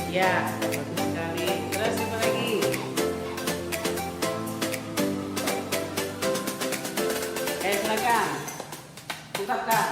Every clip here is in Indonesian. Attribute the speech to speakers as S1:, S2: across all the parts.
S1: Ya, bagus sekali. Terus apa lagi? Silakan. Ungkapkan.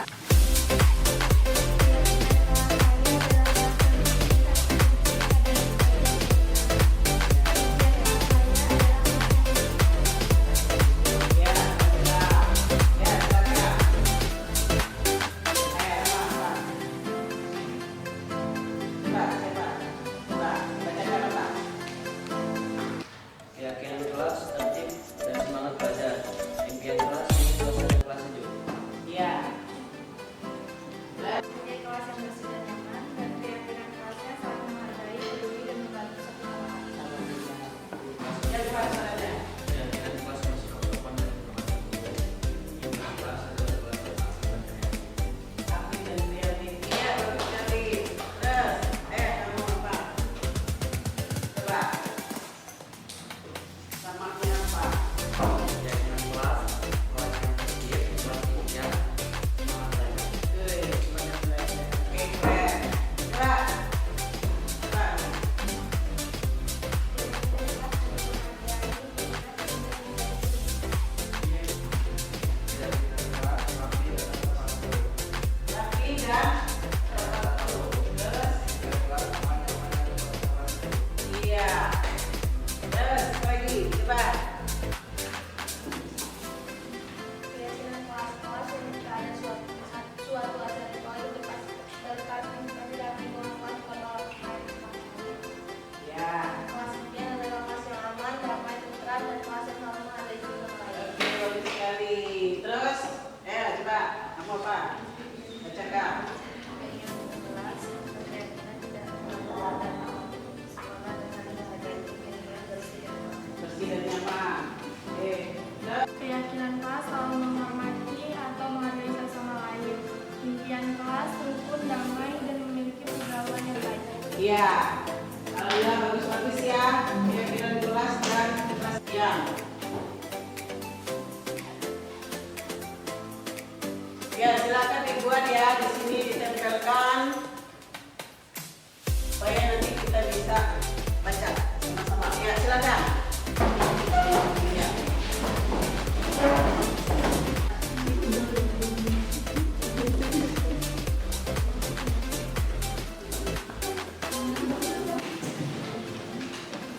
S2: Keyakinan kelas, tertib, dan semangat belajar. Impian kelas ingin suasana kelas sejuk.
S1: Iya.
S3: Mempunyai kelas yang bersih dan nyaman, dan keyakinan kelasnya saling menghargai, peduli, dan membantu satu sama lain.
S1: Yang pasalnya.
S2: Keyakinan kelas bersikap sopan dan bermanfaat. Impian kelas adalah belajar bersama dengan.
S1: Aktif dan kreatif. Iya, bagus sekali. Terus, kamu apa? Coba. Samaknya apa?
S2: Keyakinan kelas yang tertib, kelas punya semangat belajar.
S1: Banyak belajar. Oke, keren. Gerak. Gerak.
S2: Keyakinan kelas rapi dan terpadu.
S1: Rapi dan tertentu. Terus,
S2: Impian kelas aman, nyaman, dan bermanfaat.
S1: iya. Terus, apa lagi? Coba.
S3: Keyakinan kelas-kelas yang jika ada suatu acara ritual itu terkait lingkungan kelas bukan malah
S1: Ya.
S3: kelas impian adalah kelas yang aman, damai, tentram, dan kelas yang selalu menghargai satu sama lain.
S1: Oke, bagus sekali. Terus, coba. Kamu apa? Bacakan.
S3: Keyakinan kelas berkeyakinan tidak mengandalkan semangat dan saling menghargai pikiran bersih dan aman.
S1: Bersih dan nyaman. Oke. Terus,
S3: Keyakinan kelas selalu menghormati atau menghargai satu sama lain. Impian kelas rukun, damai, dan memiliki pergaulan yang baik.
S1: iya. Alhamdulillah bagus-bagus ya. Keyakinan kelas dan kelas siang. Ya, silakan dibuat ya. Di sini ditempelkan supaya nanti kita bisa baca sama-sama. Ya, silakan. Ya.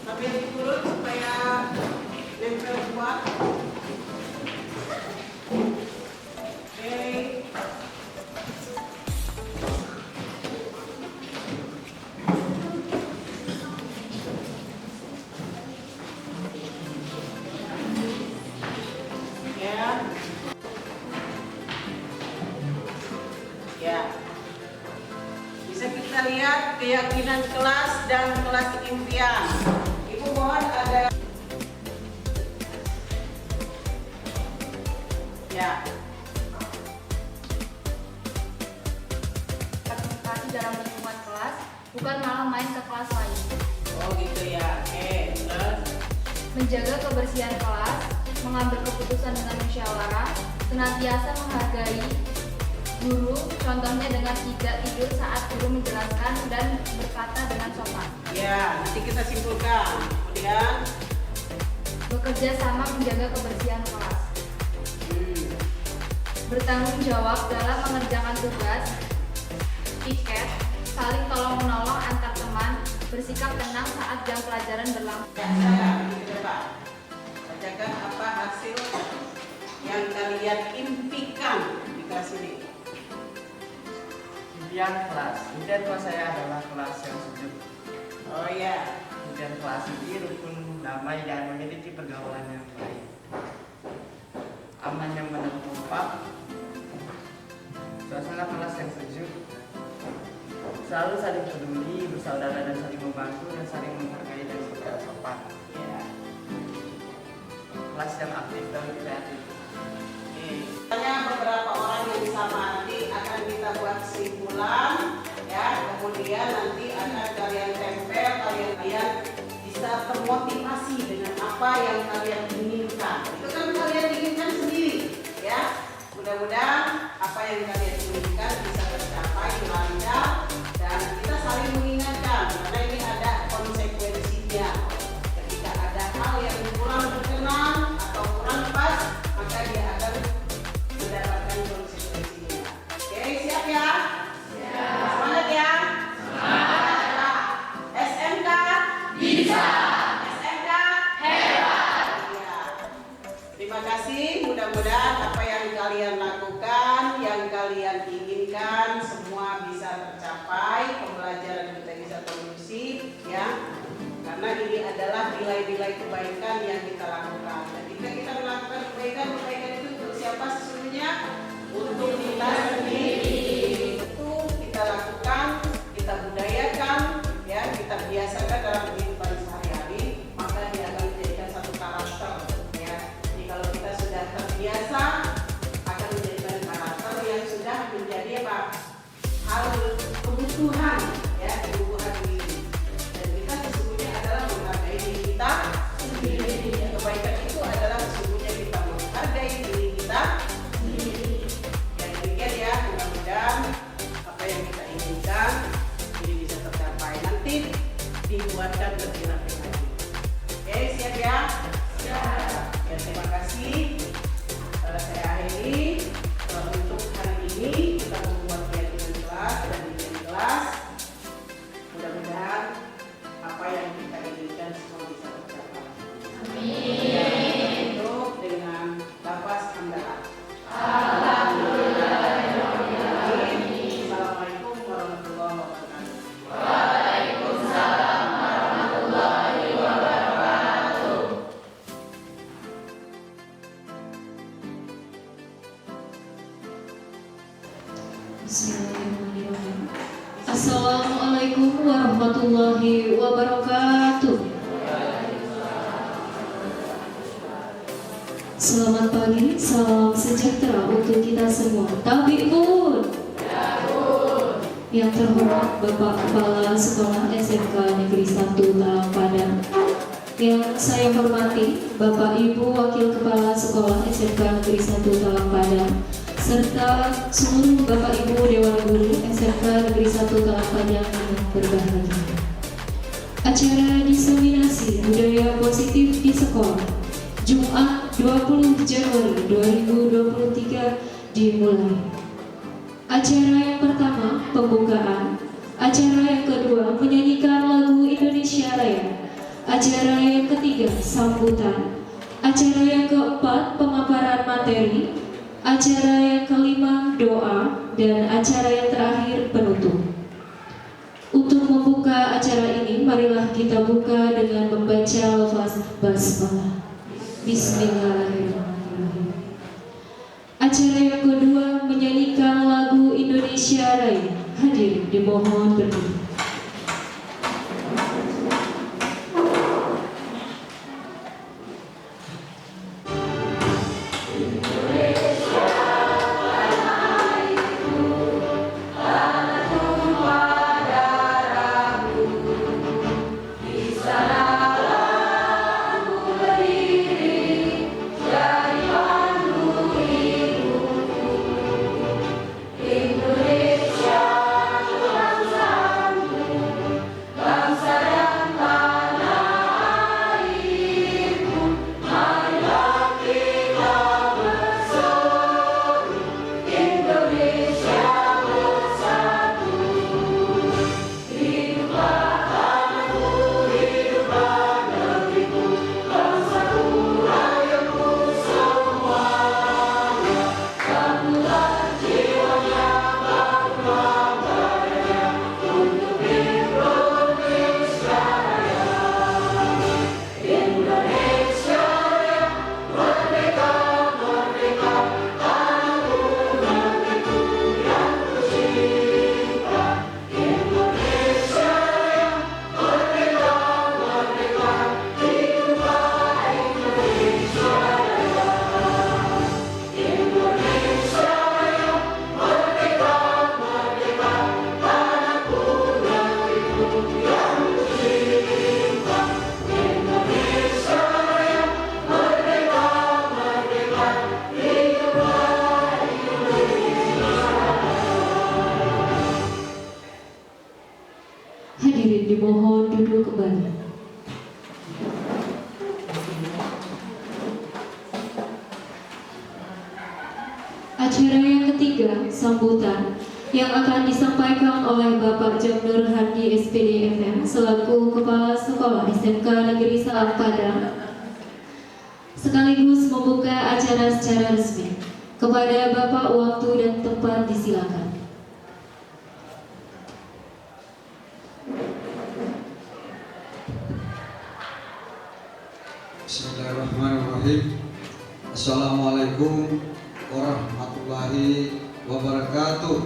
S1: Sambil dikurut supaya nempel kuat. Oke. Ya. Ya. Bisa kita lihat keyakinan kelas dan kelas impian. Ibu mohon ada. Ya.
S3: Komunikasi dalam lingkungan kelas, bukan malah main ke kelas lain.
S1: Oh gitu ya. Oke. Terus.
S3: Menjaga kebersihan kelas, mengambil keputusan dengan musyawarah, senantiasa menghargai guru, contohnya dengan tidak tidur saat guru menjelaskan dan berkata dengan sopan.
S1: Ya, nanti kita simpulkan. Kemudian,
S3: Bekerja sama menjaga kebersihan kelas. Bertanggung jawab dalam mengerjakan tugas, piket, saling tolong-menolong antar teman, bersikap tenang saat jam pelajaran berlangsung.
S1: ya saya ini ke depan. Bacakan apa hasil yang kalian impikan di kelas ini.
S2: Impian kelas. Impian kelas saya adalah kelas yang sejuk.
S1: Oh ya.
S2: Impian kelas ini rukun, damai, dan memiliki pergaulan yang baik. Aman, nyaman, dan kompak. Suasana kelas yang sejuk. Selalu saling peduli, bersaudara, dan saling membantu, dan saling menghargai dan bersikap sopan.
S1: Ya.
S2: Kelas yang aktif dan kreatif.
S1: Oke. Hanya beberapa orang yang sama nanti akan kita buat kesimpulan, ya. Kemudian nanti akan kalian tempel, kalian bisa termotivasi dengan apa yang kalian inginkan. Itu kan kalian inginkan sendiri, ya. Mudah-mudahan apa yang kalian inginkan bisa tercapai lancar dan kita saling mengingatkan karena ini ya, karena ini adalah nilai-nilai kebaikan yang kita lakukan. Dan jika kita melakukan kebaikan itu untuk siapa sesungguhnya? Untuk kita sendiri. Itu kita lakukan, kita budayakan, ya, kita biasakan dalam kehidupan sehari-hari, maka dia akan menjadikan satu karakter, ya. Jadi kalau kita sudah terbiasa, akan menjadikan karakter yang sudah menjadi apa? Hal kebutuhan, ya, kebutuhan diri. Dan kita sesungguhnya adalah menghargai diri kita sendiri. Kebaikan itu adalah sesungguhnya kita menghargai diri kita sendiri. Yang demikian ya, mudah-mudahan apa yang kita inginkan ini bisa tercapai. Nanti dibuatkan lebih rapi lagi. Oke, siap ya? Siap. Ya, terima kasih. Saya akhiri. Untuk hari ini kita membuat keyakinan kelas dan nilai kelas. Mudah-mudahan apa yang kita inginkan semua bisa tercapai. Amin. Tutup dengan lafaz hamdalah. Assalamualaikum warahmatullahi wabarakatuh.
S4: Bismillahirrahmanirrahim. Assalamualaikum warahmatullahi wabarakatuh. Selamat pagi, salam sejahtera untuk kita semua. Tabi'un. Yang terhormat Bapak Kepala Sekolah SMK Negeri 1 Talang Padang. Yang saya hormati Bapak Ibu Wakil Kepala Sekolah SMK Negeri 1 Talang Padang, serta seluruh Bapak Ibu Dewan Guru SMK Negeri 1 Talang Padang yang berbahagia. Acara diseminasi budaya positif di sekolah Jumat 20 Januari 2023 dimulai. Acara yang pertama pembukaan, acara yang kedua menyanyikan lagu Indonesia Raya, acara yang ketiga sambutan, acara yang keempat pemaparan materi, acara yang kelima doa, dan acara yang terakhir penutup. Untuk membuka acara ini, marilah kita buka dengan membaca lafaz basmalah. Bismillahirrahmanirrahim. Acara yang kedua menyanyikan lagu Indonesia Raya. Hadirin dimohon berdiri. Hadirin dimohon duduk kembali. Acara yang ketiga, sambutan, yang akan disampaikan oleh Bapak Jamnur Handi SPD FM selaku Kepala Sekolah SMK Negeri 1 Padang, sekaligus membuka acara secara resmi. Kepada Bapak, waktu dan tempat disilakan.
S5: Bismillahirrahmanirrahim. Assalamualaikum warahmatullahi wabarakatuh.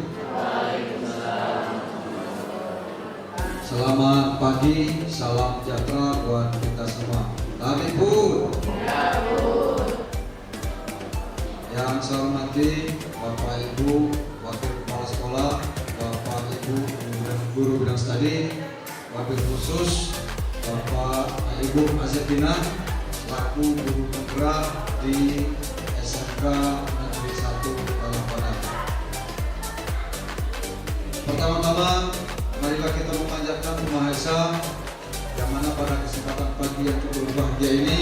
S5: Selamat pagi, salam sejahtera buat kita semua. Amin Bu. Yang saya hormati Bapak Ibu Wakil Kepala Sekolah, Bapak Ibu Guru Bidang Studi, Wabil Khusus Bapak Ibu Azetina selaku guru penggerak di SMK Negeri 1 Talang Padang. Pertama-tama, marilah kita memanjatkan Tuhan Maha Esa, yang mana pada kesempatan pagi yang cukup berbahagia ini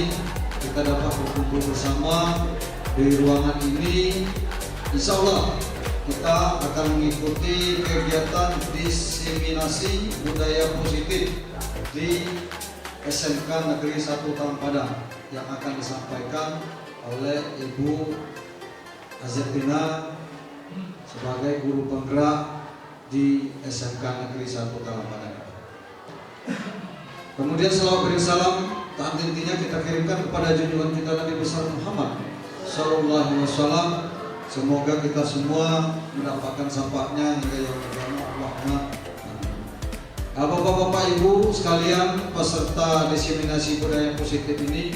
S5: kita dapat berkumpul bersama di ruangan ini. Insya Allah kita akan mengikuti kegiatan diseminasi budaya positif di SMK Negeri 1 Talang Padang yang akan disampaikan oleh Ibu Azetina sebagai guru penggerak di SMK Negeri 1 Talang Padang. Kemudian selawat beri salam tak henti-hentinya kita kirimkan kepada junjungan kita Nabi besar Muhammad Sallallahu Alaihi Wasallam. Semoga kita semua mendapatkan syafaatnya hingga yaumul qiyamah. Allahumma. Bapak-bapak, Ibu sekalian peserta diseminasi budaya positif ini,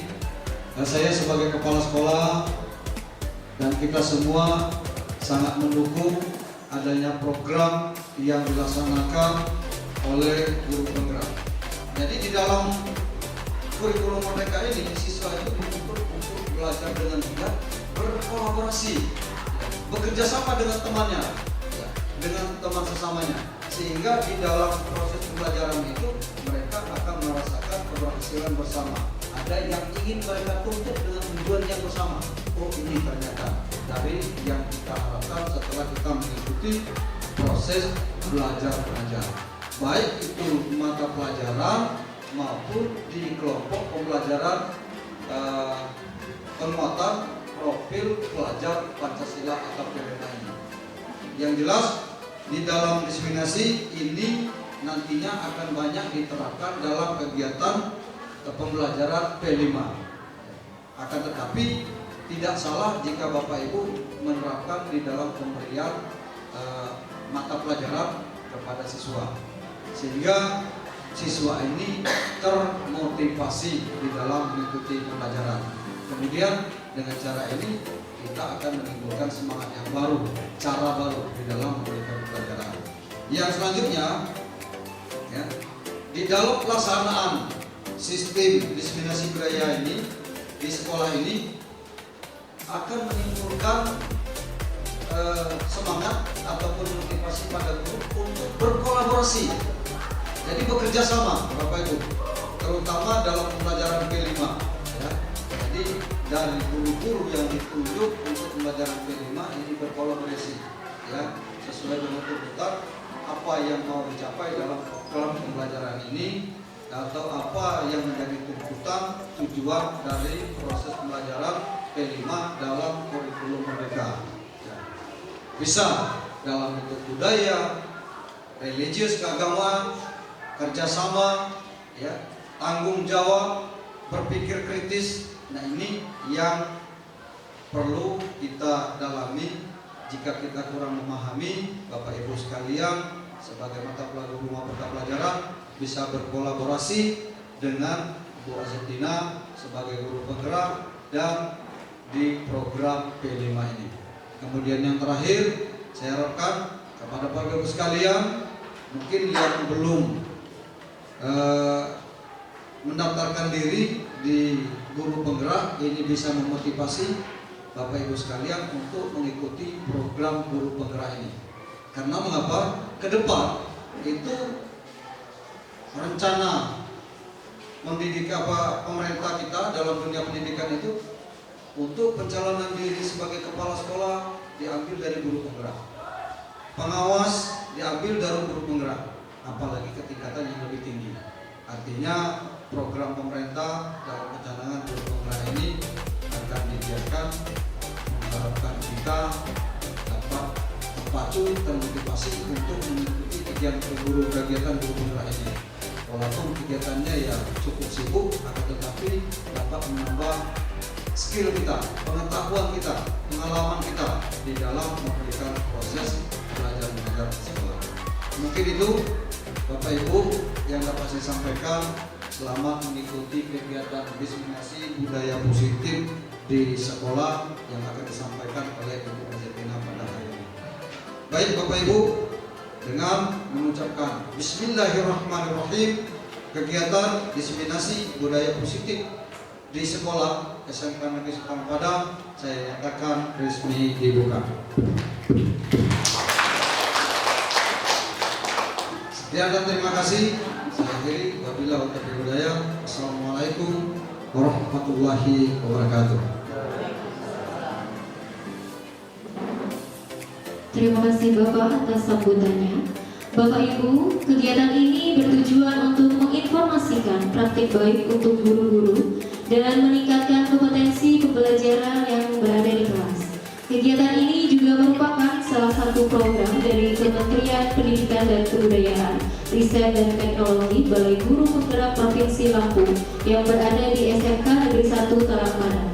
S5: dan saya sebagai kepala sekolah dan kita semua sangat mendukung adanya program yang dilaksanakan oleh guru penggerak. Jadi di dalam kurikulum mereka ini siswa itu dituntut untuk belajar dengan giat, berkolaborasi, bekerja sama dengan temannya, dengan teman sesamanya, sehingga di dalam proses pembelajaran itu mereka akan merasakan keberhasilan bersama. Ada yang ingin mereka tuntut dengan tujuan yang bersama. Oh, ini ternyata dari yang kita harapkan setelah kita mengikuti proses belajar mengajar, baik itu mata pelajaran maupun di kelompok pembelajaran penguatan profil pelajar Pancasila atau PPP ini. Yang jelas di dalam diseminasi ini nantinya akan banyak diterapkan dalam kegiatan pembelajaran P5. Akan tetapi tidak salah jika Bapak Ibu menerapkan di dalam pemberian mata pelajaran kepada siswa, sehingga siswa ini termotivasi di dalam mengikuti pembelajaran. Kemudian dengan cara ini kita akan menimbulkan semangat yang baru, cara baru di dalam memberikan pelajaran. Yang selanjutnya, ya, di dalam pelaksanaan sistem diseminasi budaya ini di sekolah ini akan menimbulkan semangat ataupun motivasi pada guru untuk berkolaborasi. Jadi bekerja sama, Bapak Ibu, terutama dalam pembelajaran P5. Ya. Jadi dari guru-guru yang ditunjuk untuk pembelajaran P5 ini berkolaborasi, ya, sesuai dengan tuntutan apa yang mau dicapai dalam program pembelajaran ini atau apa yang menjadi tuntutan tujuan dari proses pembelajaran P5 dalam kurikulum mereka. Ya. Bisa dalam bentuk budaya, religius keagamaan, kerjasama, ya, tanggung jawab, berpikir kritis. Nah, ini yang perlu kita dalami. Jika kita kurang memahami, Bapak Ibu sekalian sebagai mata pelajaran bisa berkolaborasi dengan Bu Azetina sebagai guru penggerak dan di program P5 ini. Kemudian yang terakhir, saya harapkan kepada Bapak Ibu sekalian, mungkin yang belum mendaftarkan diri di guru penggerak ini bisa memotivasi Bapak Ibu sekalian untuk mengikuti program guru penggerak ini. Karena mengapa? Ke depan itu rencana mendidik pemerintah kita dalam dunia pendidikan itu untuk pencalonan diri sebagai kepala sekolah diambil dari guru penggerak, pengawas diambil dari guru penggerak, apalagi ketingkatan yang lebih tinggi. Artinya program pemerintah dalam pencanangan guru penggerak ini akan dibiarkan, mengharapkan kita dapat terpacu, termotivasi untuk mengikuti kegiatan guru penggerak ini. walaupun kegiatannya ya cukup sibuk, akan tetapi dapat menambah skill kita, pengetahuan kita, pengalaman kita di dalam memberikan proses belajar mengajar sekolah. Mungkin itu Bapak Ibu yang dapat saya sampaikan. Selamat mengikuti kegiatan diseminasi budaya positif di sekolah yang akan disampaikan oleh Ibu Azetina pada hari ini. Baik Bapak Ibu, dengan mengucapkan Bismillahirrahmanirrahim, kegiatan diseminasi budaya positif di sekolah SMK Negeri 1 Talang Padang saya nyatakan resmi dibuka. Sekian dan terima kasih. Saya akhiri, wabillahi taufiq wal hidayah. Assalamualaikum warahmatullahi wabarakatuh.
S4: Terima kasih Bapak atas sambutannya. Bapak Ibu, kegiatan ini bertujuan untuk menginformasikan praktik baik untuk guru-guru dan meningkatkan kompetensi pembelajaran yang berada di kelas. Kegiatan ini juga merupakan salah satu program dari Kementerian Pendidikan dan Kebudayaan, Riset dan Teknologi Balai Guru Penggerak Provinsi Lampung yang berada di SMK Negeri 1 Talang Padang.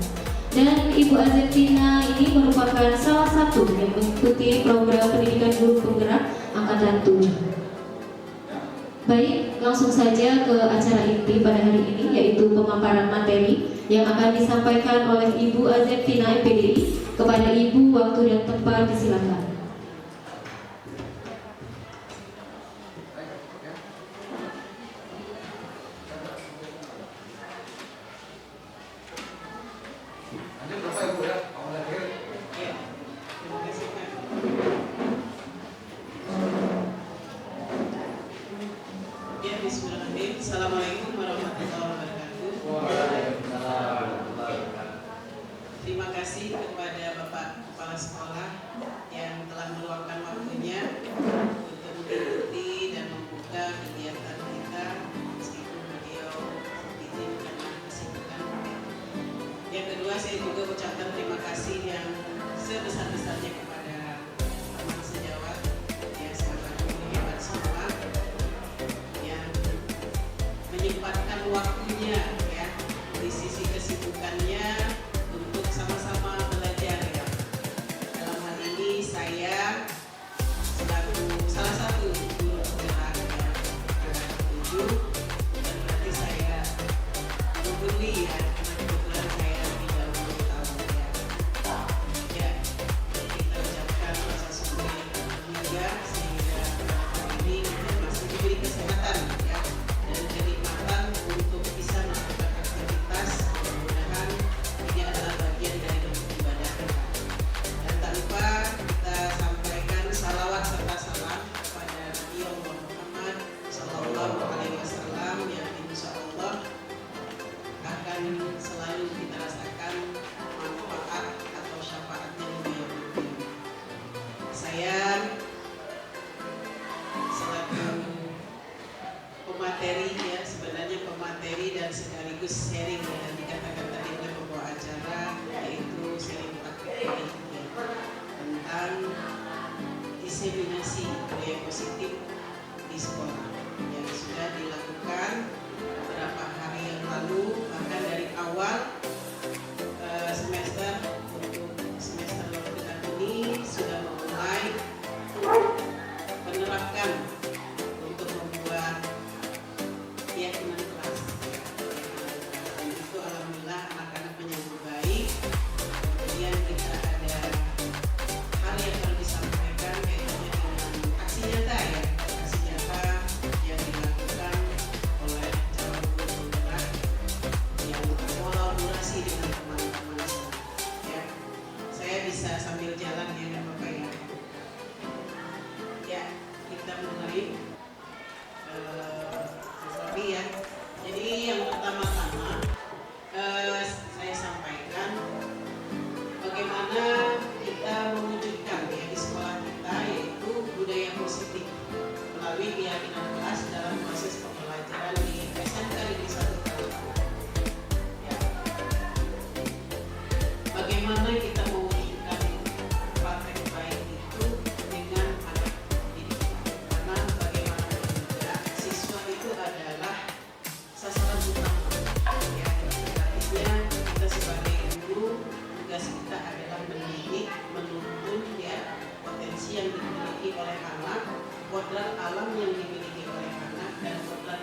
S4: Dan Ibu Azetina ini merupakan salah satu yang mengikuti program pendidikan guru penggerak angkatan 7. Baik, langsung saja ke acara inti pada hari ini, yaitu pemaparan materi yang akan disampaikan oleh Ibu Azetina MPDI. Kepada Ibu, waktu dan tempat disilakan.
S1: Assalamualaikum warahmatullahi wabarakatuh. Terima kasih kepada Bapak Kepala Sekolah yang telah meluangkan waktunya untuk mengikuti dan membuka kegiatan kita meskipun beliau izin karena kesibukan. Yang kedua, saya juga ucapkan terima kasih yang sebesar-besarnya kepada teman sejawat yang sangat hebat semua yang menyempatkan waktunya ya di sisi kesibukannya untuk sama-sama belajar ya. Dalam hal ini saya selaku salah satu guru penggerak ya angkatan 7, dan berarti saya menggurui ya, karena kebetulan saya lebih dahulu tahun ya. Ya, kita ucapkan rasa syukur juga sehingga hari ini kita masih diberi kesehatan ya dan kenikmatan untuk bisa melakukan aktivitas. Mudah-mudahan ini adalah bagian dari bentuk ibadah kita. Dan tak lupa kita sampaikan salawat serta salam kepada Nabi Allah Muhammad Sallallahu Alaihi Wasallam yang insya Allah akan selalu kita rasakan manfaat atau syafaatnya beliau. Saya selaku pemateri ya, sebenarnya pemateri dan sekaligus sharing ya, dan dikatakan tadi oleh pembawa acara, yaitu sharing praktik ya, tentang diseminasi budaya positif di sekolah yang sudah dilakukan beberapa hari yang lalu, bahkan dari awal semester untuk semester lockdown ini sudah memulai menerapkan untuk membuat keyakinan kelas. Dan itu alhamdulillah anak-anak menyambut baik. Kemudian kita ada hal yang perlu disampaikan kaitannya dengan aksi nyata ya, aksi nyata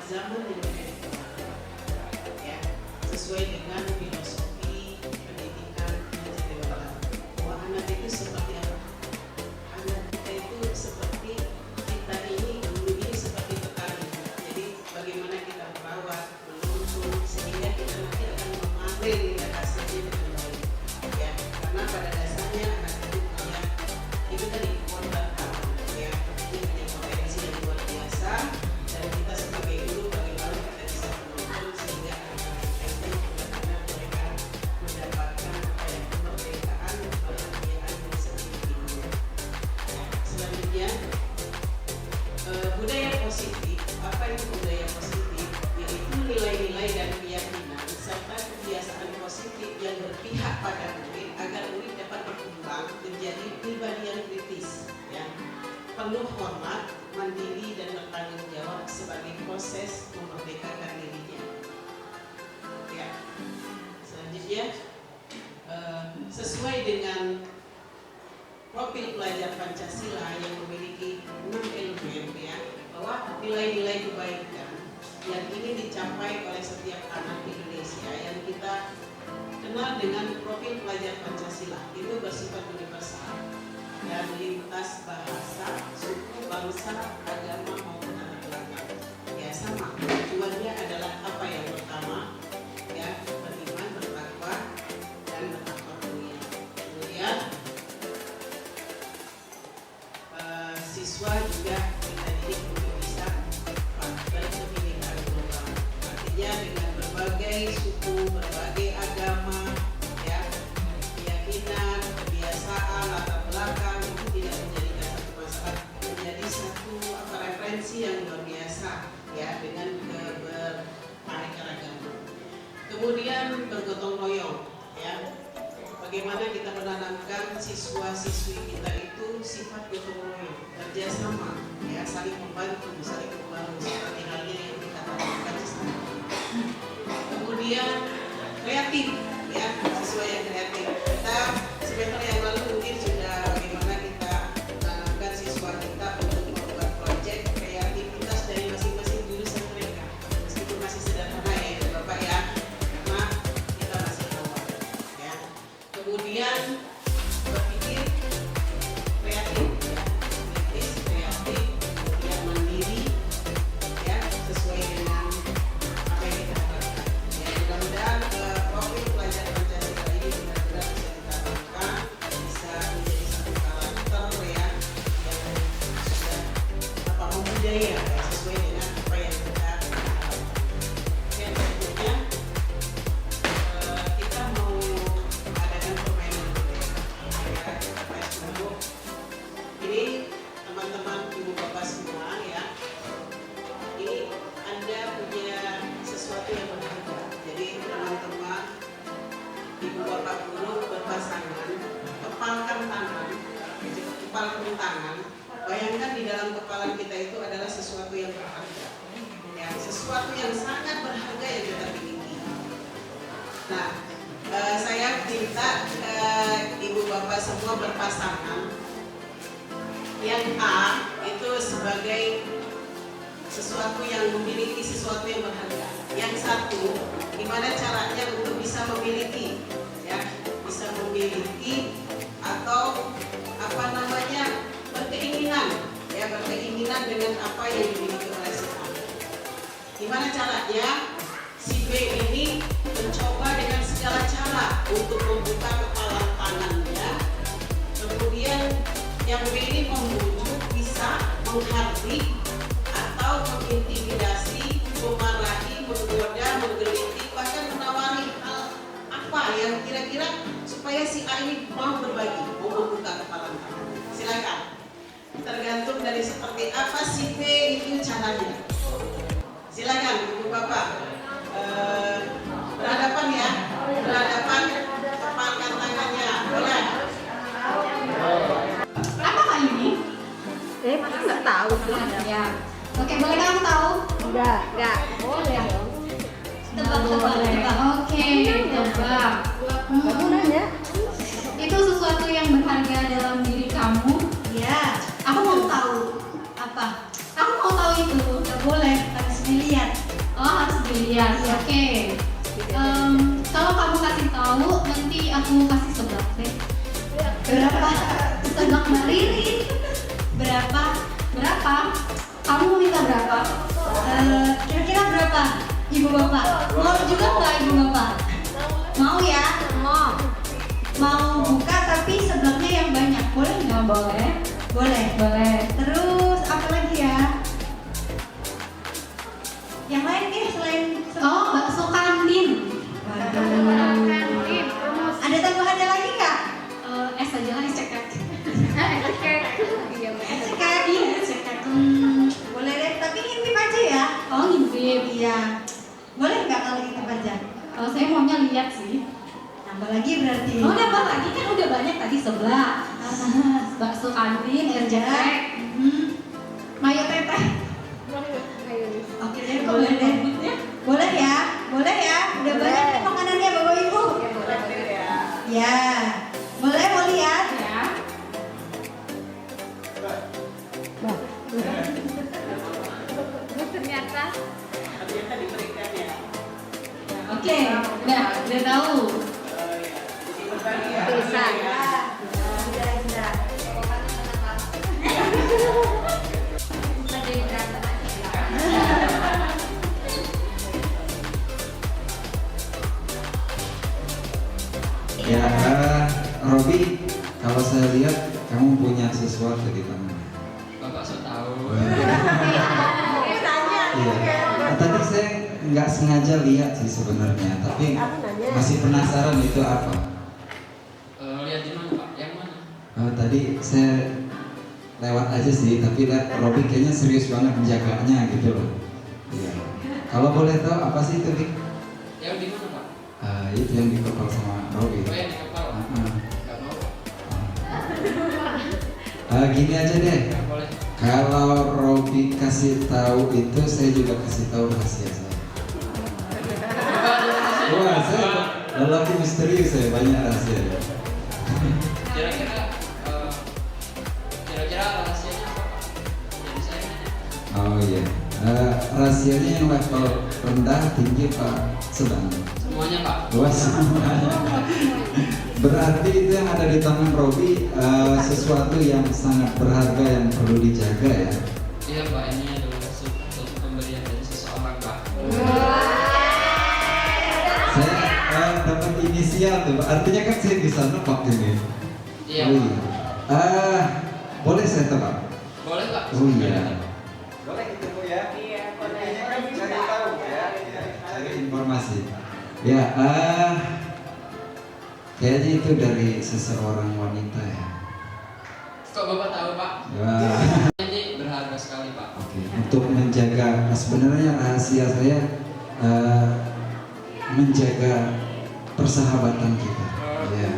S1: zaman yang akan ya, sesuai dengan filosofi pendidikan kecerdasan. Bahwa anak itu seperti apa? Anak kita itu seperti kita ini dulu ini seperti petani. Jadi bagaimana kita merawat, menuntun sehingga kita nanti akan memanen ya, hasilnya dengan baik. Ya, karena pada dasarnya anak itu punya itu tadi kontrak ya, ini punya potensi yang luar biasa dan kita sebagai guru bagaimana kita bisa menuntun sehingga anak-anak itu benar-benar mereka mendapatkan kemerdekaan kebahagiaan yang seperti ini. Selanjutnya budaya positif. Apa itu budaya positif? Yaitu nilai-nilai dan keyakinan serta kebiasaan positif yang berpihak pada murid agar murid dapat berkembang menjadi pribadi yang kritis, ya, penuh hormat, mandiri dan bertanggung jawab sebagai proses memerdekakan dirinya. Ya. Selanjutnya sesuai dengan profil pelajar Pancasila yang memiliki 6 elemen ya, bahwa nilai-nilai kebaikan yang ingin dicapai oleh setiap anak Indonesia yang kita kenal dengan profil pelajar Pancasila itu bersifat universal dan lintas bahasa, suku, bangsa, agama maupun latar belakang. Ya sama, tujuannya adalah apa yang pertama ya, beriman, bertakwa dan bertakwa mulia. Kemudian siswa juga kita didik untuk bisa berkebinekaan global. Artinya dengan berbagai suku, berbagai agama, ya, keyakinan, kebiasaan, latar belakang itu tidak menjadikan satu masalah, menjadi satu referensi yang luar biasa, ya, dengan kebermanekaragaman. Kemudian bergotong royong, ya. Bagaimana kita menanamkan siswa-siswi kita itu sifat gotong royong, kerjasama, ya, saling membantu, saling membangun seperti halnya yang dikatakan tadi. Kemudian kreatif, ya, siswa yang kreatif. Kita semester yang lalu mungkin sudah bagaimana kita menanamkan siswa kita untuk membuat proyek kreativitas dari masing-masing jurusan mereka, meskipun masih sederhana ya Bapak ya, karena kita masih awal, ya. Kemudian berpikir kreatif, ya, kritis, kreatif, kemudian mandiri, ya, sesuai dengan apa yang kita harapkan. Ya, mudah-mudahan profil pelajar Pancasila ini benar-benar bisa ditanamkan, bisa menjadi satu karakter ya yang sudah membudaya ya, sesuai dengan apa yang kita harapkan. Yang berikutnya kita mau adakan permainan budaya. Ini teman-teman ibu bapak semua ya. Ini Anda punya sesuatu yang berharga. Jadi teman-teman ibu bapak guru berpasangan, kepalkan tangan, kepalkan tangan. Bayangkan di dalam kepala kita itu adalah sesuatu yang berharga. Ya, sesuatu yang sangat berharga yang kita miliki. Nah, saya minta ibu bapak semua berpasangan. Yang A itu sebagai sesuatu yang memiliki sesuatu yang berharga. Yang satu, gimana caranya untuk bisa memiliki, ya, bisa memiliki atau apa namanya berkeinginan, ya, berkeinginan dengan apa yang dimiliki oleh si A. Gimana caranya? Si B ini mencoba dengan segala cara untuk membuka kepala tangannya. Kemudian yang B ini membujuk, bisa menghardik atau mengintimidasi, memarahi, menggoda, menggelitik, bahkan menawari hal apa yang kira-kira supaya si A ini mau berbagi, mau membuka kepala tangannya. Silakan. Tergantung dari seperti apa si B itu caranya. Silakan ibu bapak. Berhadapan ya, berhadapan, kepalkan tangannya, boleh.
S6: Apa kali ini?
S3: Masa nggak tahu
S6: Ya. Oke, boleh kamu tahu?
S3: Enggak. Boleh dong.
S6: Tebak. Oke, tebak.
S3: Kamu nanya?
S6: Itu sesuatu yang berharga dalam diri kamu? Ya. Aku mau tahu. Apa? Aku mau tahu itu. Gak boleh. dilihat.
S4: Oh, harus dilihat.
S6: Oke. Kalau kamu kasih tahu, nanti aku kasih seblak deh. Berapa? Seblak Mbak Ririn. Berapa? Berapa? Kamu mau minta berapa? Kira-kira berapa? Ibu bapak. Mau juga nggak ibu bapak? Mau ya? Mau buka tapi seblaknya yang banyak. Boleh nggak?
S4: Boleh.
S6: Boleh.
S4: Boleh.
S6: Terus apa lagi ya? Yang lain nih selain bakso kantin. Waduh. Ada tambahannya lagi nggak?
S4: Es aja lah, es cekek.
S6: Es cekek. Iya, es cekek. Boleh deh, tapi ngintip aja ya.
S4: Oh, ngintip.
S6: Iya. Boleh nggak kalau ngintip aja?
S4: Kalau saya maunya lihat sih.
S6: Nambah lagi berarti.
S4: Oh, nambah lagi kan udah banyak tadi sebelah. Bakso kantin, es cekek.
S6: Mayo teteh. Oke deh, boleh deh. Boleh ya? Boleh ya? Udah banyak nih makanannya Bapak Ibu. Ya. Boleh mau lihat?
S4: Ya.
S3: Ternyata
S1: diberikan ya.
S4: Oke, udah tahu.
S1: Berbagi ya.
S3: Bisa.
S7: Ya, Robi, kalau saya lihat kamu punya sesuatu di tangan.
S2: Bapak so tahu.
S7: Iya. Tadi saya nggak sengaja lihat sih sebenarnya, tapi masih penasaran itu apa.
S2: Lihat di mana Pak? Yang mana?
S7: Tadi saya lewat aja sih, tapi lihat Robi kayaknya serius banget menjaganya gitu loh. Iya. Kalau boleh tahu apa sih itu, Dik?
S2: Yang di mana Pak?
S7: Itu yang dikepal sama Robi.
S2: Oh, yang di kepala. Nggak mau.
S7: Gini aja deh.
S2: Nggak boleh.
S7: Kalau Robi kasih tahu itu, saya juga kasih tahu rahasia saya. Wah, saya lelaki misterius, saya banyak rahasia.
S2: Kira-kira rahasianya apa Pak? Jadi saya nanya.
S7: Oh iya, rahasianya yang level rendah, tinggi, Pak, sedang.
S2: Semuanya Pak.
S7: Wah, semuanya. Berarti itu yang ada di tangan Robi sesuatu yang sangat berharga yang perlu dijaga ya.
S2: Iya Pak, ini adalah suatu pemberian dari seseorang Pak.
S7: Saya dapat inisial tuh, artinya kan saya bisa nebak ini.
S2: Iya
S7: Oh
S2: Pak.
S7: iya. Boleh saya tebak?
S2: Boleh Pak.
S7: Oh iya.
S5: Boleh gitu Bu ya.
S1: Iya, boleh.
S5: Cari tahu ya.
S7: Cari informasi. Ya, kayaknya itu dari seseorang wanita ya.
S2: Kok Bapak tahu Pak?
S7: Wah.
S2: Ini berharga sekali Pak.
S7: Oke. Untuk menjaga, sebenarnya rahasia saya menjaga persahabatan kita. Ya.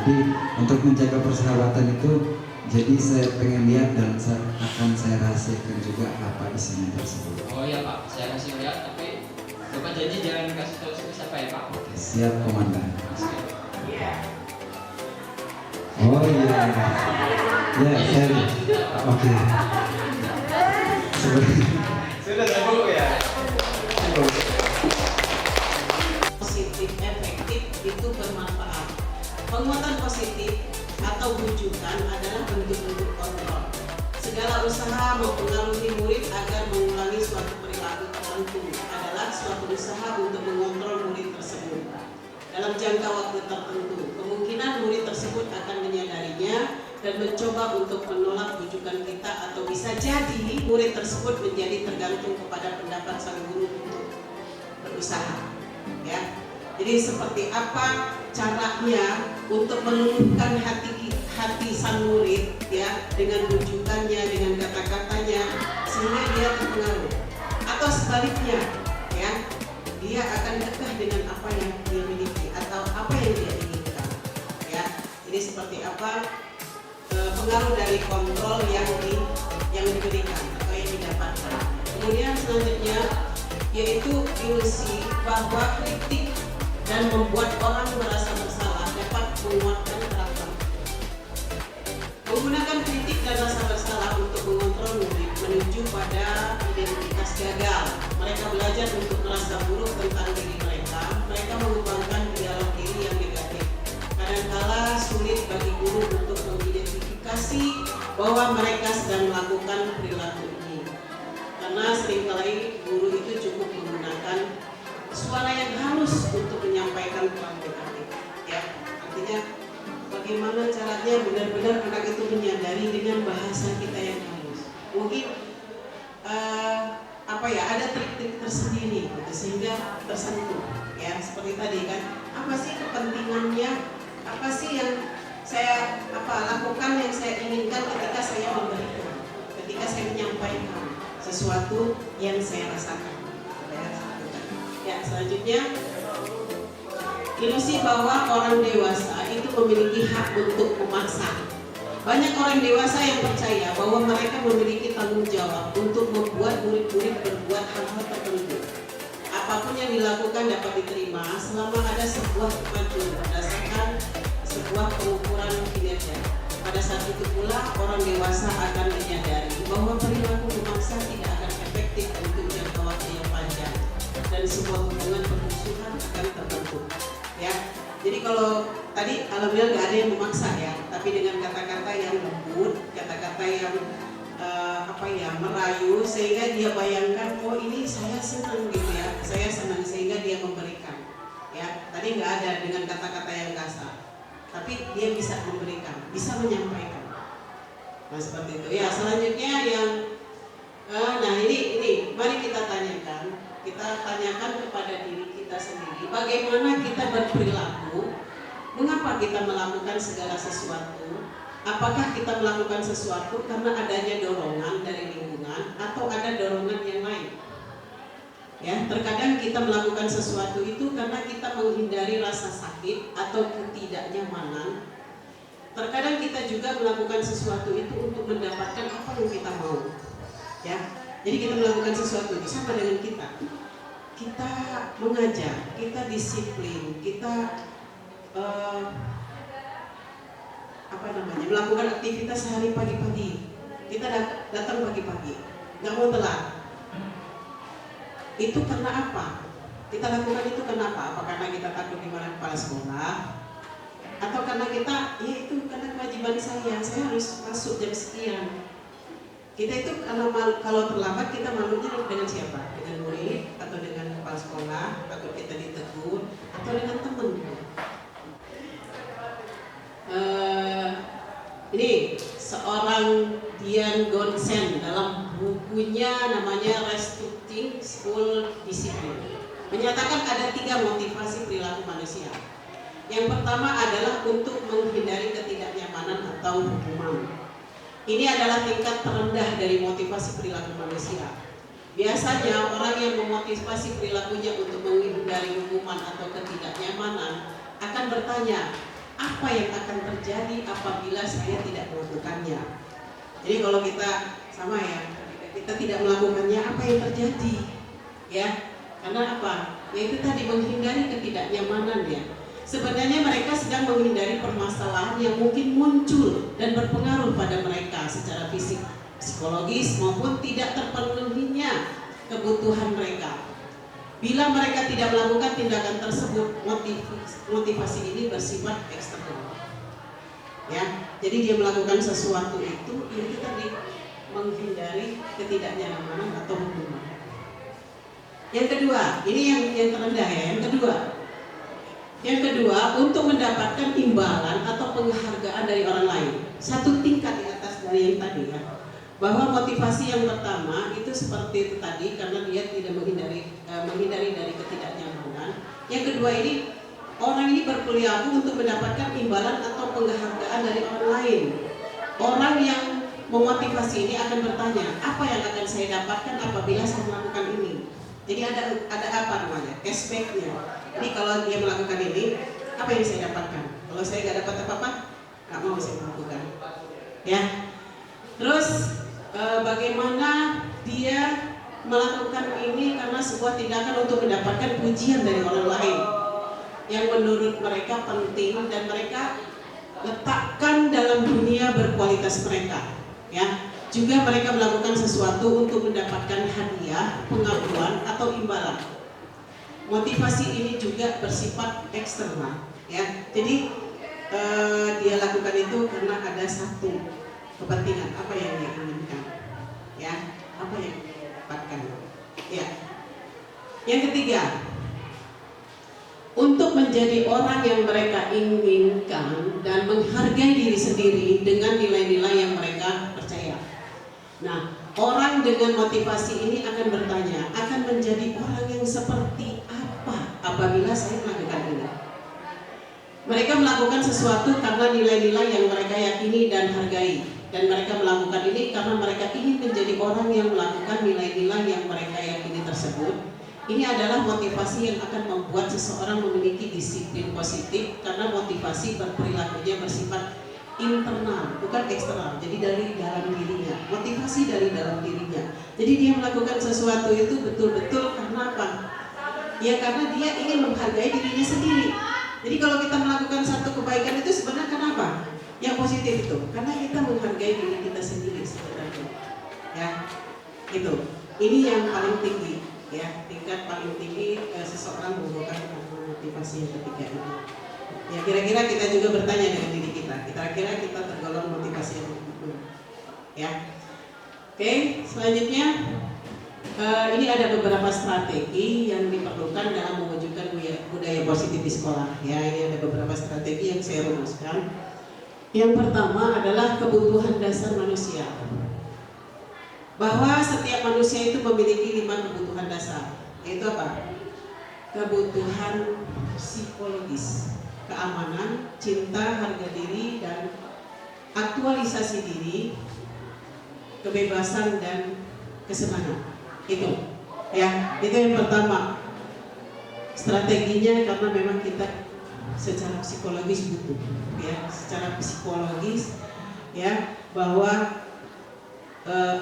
S7: Jadi untuk menjaga persahabatan itu, jadi saya pengen lihat dan akan saya rahasiakan juga apa isinya tersebut.
S2: Oh iya Pak, saya kasih lihat tapi Bapak janji jangan kasih tahu siapa ya Pak.
S7: Oke, siap komandan.
S1: Iya.
S7: Oh iya. Ya, saya. Oke.
S5: Sudah tahu ya.
S1: Positif, efektif itu bermanfaat. Penguatan positif atau bujukan adalah bentuk-bentuk kontrol. Segala usaha mempengaruhi murid agar mengulangi suatu perilaku tertentu adalah suatu usaha untuk mengontrol murid tersebut dalam jangka waktu tertentu. Kemungkinan murid tersebut akan menyadarinya dan mencoba untuk menolak bujukan kita, atau bisa jadi murid tersebut menjadi tergantung kepada pendapat sang guru untuk berusaha. Ya, jadi seperti apa caranya untuk meluluhkan hati sang murid ya, dengan bujukannya, dengan kata-katanya, sehingga dia terpengaruh, atau sebaliknya ya, dia akan kekeh dengan apa yang dia miliki atau apa yang dia inginkan ya. Jadi seperti apa pengaruh dari kontrol yang diberikan atau yang didapatkan. Kemudian selanjutnya yaitu ilusi bahwa kritik dan membuat orang merasa bersalah dapat menguatkan karakter. Menggunakan kritik dan rasa bersalah untuk mengontrol murid menuju pada identitas gagal, bahwa mereka sedang melakukan perilaku ini. Karena seringkali guru itu cukup menggunakan suara yang halus untuk menyampaikan problematik. Ya, artinya bagaimana caranya benar-benar anak itu menyadari dengan bahasa kita yang halus. Mungkin ada trik-trik tersendiri gitu, sehingga tersentuh. Ya, seperti tadi kan, apa sih kepentingannya? Apa sih yang saya lakukan, yang saya inginkan ketika saya memberikan, ketika saya menyampaikan sesuatu yang saya rasakan. Ya, selanjutnya ilusi bahwa orang dewasa itu memiliki hak untuk memaksa. Banyak orang dewasa yang percaya bahwa mereka memiliki tanggung jawab untuk membuat murid-murid berbuat hal-hal tertentu. Apapun yang dilakukan dapat diterima selama ada sebuah kemajuan berdasarkan sebuah pengukuran kinerja. Pada saat itu pula orang dewasa akan menyadari bahwa perilaku memaksa tidak akan efektif untuk jangka waktu yang panjang dan sebuah hubungan permusuhan akan terbentuk. Ya, jadi kalau tadi alhamdulillah nggak ada yang memaksa ya, tapi dengan kata-kata yang lembut, kata-kata yang merayu, sehingga dia bayangkan, oh ini saya senang gitu ya, saya senang, sehingga dia memberikan. Ya, tadi nggak ada dengan kata-kata yang kasar, tapi dia bisa memberikan, bisa menyampaikan. Nah seperti itu. Ya, selanjutnya yang ini mari kita tanyakan kepada diri kita sendiri, bagaimana kita berperilaku, mengapa kita melakukan segala sesuatu, apakah kita melakukan sesuatu karena adanya dorongan dari lingkungan atau ada dorongan yang lain. Ya, terkadang kita melakukan sesuatu itu karena kita menghindari rasa sakit atau ketidaknyamanan. Terkadang kita juga melakukan sesuatu itu untuk mendapatkan apa yang kita mau. Ya, jadi kita melakukan sesuatu itu sama dengan kita mengajar, kita disiplin, kita melakukan aktivitas sehari pagi-pagi. Kita datang pagi-pagi, nggak mau telat. Itu karena apa? Kita lakukan itu kenapa? Apa karena kita takut dimarahin kepala sekolah? Atau karena kita, ya itu karena kewajiban saya harus masuk jam sekian. Kita itu kalau terlambat kita malunya dengan siapa? Dengan murid, atau dengan kepala sekolah, atau kita ditegur, atau dengan teman. Ini seorang Dian Gonsen dalam bukunya namanya Restructuring School Discipline menyatakan ada 3 motivasi perilaku manusia. Yang pertama adalah untuk menghindari ketidaknyamanan atau hukuman. Ini adalah tingkat terendah dari motivasi perilaku manusia. Biasanya orang yang memotivasi perilakunya untuk menghindari hukuman atau ketidaknyamanan akan bertanya, apa yang akan terjadi apabila saya tidak melakukannya? Jadi kalau kita sama ya, kita tidak melakukannya, apa yang terjadi? Ya, karena apa? Ya itu tadi, menghindari ketidaknyamanan ya. Sebenarnya mereka sedang menghindari permasalahan yang mungkin muncul dan berpengaruh pada mereka secara fisik, psikologis maupun tidak terpenuhinya kebutuhan mereka. Bila mereka tidak melakukan tindakan tersebut, motivasi ini bersifat eksternal. Ya, jadi dia melakukan sesuatu itu tadi menghindari ketidaknyamanan atau hukuman. Yang kedua, ini yang terendah ya. Yang kedua, untuk mendapatkan imbalan atau penghargaan dari orang lain. Satu tingkat di atas dari yang tadi ya. Bahwa motivasi yang pertama itu seperti itu tadi, karena dia tidak menghindari dari ketidaknyamanan. Yang kedua ini, orang ini berperilaku untuk mendapatkan imbalan atau penghargaan dari orang lain. Orang yang memotivasi ini akan bertanya, apa yang akan saya dapatkan apabila saya melakukan ini? Jadi ada apa namanya? Cashbacknya. Jadi kalau dia melakukan ini, apa yang saya dapatkan? Kalau saya nggak dapat apa-apa, nggak mau saya melakukan. Ya. Terus bagaimana dia melakukan ini karena sebuah tindakan untuk mendapatkan pujian dari orang lain yang menurut mereka penting dan mereka letakkan dalam dunia berkualitas mereka. Ya. Juga mereka melakukan sesuatu untuk mendapatkan hadiah, pengakuan atau imbalan. Motivasi ini juga bersifat eksternal, ya. Jadi dia lakukan itu karena ada satu kepentingan, apa yang dia inginkan, ya, apa yang dia dapatkan, ya. Yang ketiga, untuk menjadi orang yang mereka inginkan dan menghargai diri sendiri dengan nilai-nilai yang mereka percaya. Nah, orang dengan motivasi ini akan bertanya, akan menjadi orang yang seperti apa apabila saya melakukan ini? Mereka melakukan sesuatu karena nilai-nilai yang mereka yakini dan hargai, dan mereka melakukan ini karena mereka ingin menjadi orang yang melakukan nilai-nilai yang mereka yakini tersebut. Ini adalah motivasi yang akan membuat seseorang memiliki disiplin positif, karena motivasi berperilakunya bersifat internal, bukan eksternal. Jadi dari dalam dirinya, motivasi dari dalam dirinya. Jadi dia melakukan sesuatu itu betul-betul karena apa? Ya karena dia ingin menghargai dirinya sendiri. Jadi kalau kita melakukan satu kebaikan itu sebenarnya kenapa? Yang positif itu, karena kita menghargai diri kita sendiri sebenarnya. Ya, itu. Ini yang paling tinggi, ya, tingkat paling tinggi seseorang membutuhkan motivasi yang ketiga ini. Ya kira-kira kita juga bertanya dengan diri kita, kira-kira kita tergolong motivasi yang begitu, ya. Oke, selanjutnya ini ada beberapa strategi yang diperlukan dalam mewujudkan budaya positif di sekolah. Ya, ini ada beberapa strategi yang saya rumuskan. Yang pertama adalah kebutuhan dasar manusia. Bahwa setiap manusia itu memiliki 5 kebutuhan dasar, yaitu apa? Kebutuhan psikologis, keamanan, cinta, harga diri, dan aktualisasi diri, kebebasan, dan kesenangan. Itu, ya, itu yang pertama. Strateginya karena memang kita secara psikologis butuh, ya, secara psikologis, ya, bahwa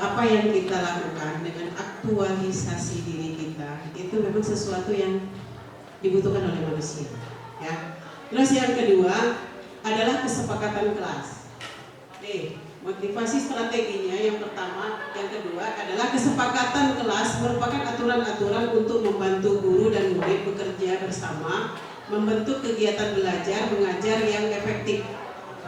S1: apa yang kita lakukan dengan aktualisasi diri kita itu memang sesuatu yang dibutuhkan oleh manusia, ya. Terus yang kedua adalah kesepakatan kelas. Nih, motivasi strateginya yang pertama, yang kedua adalah kesepakatan kelas merupakan aturan-aturan untuk membantu guru dan murid bekerja bersama, membentuk kegiatan belajar mengajar yang efektif.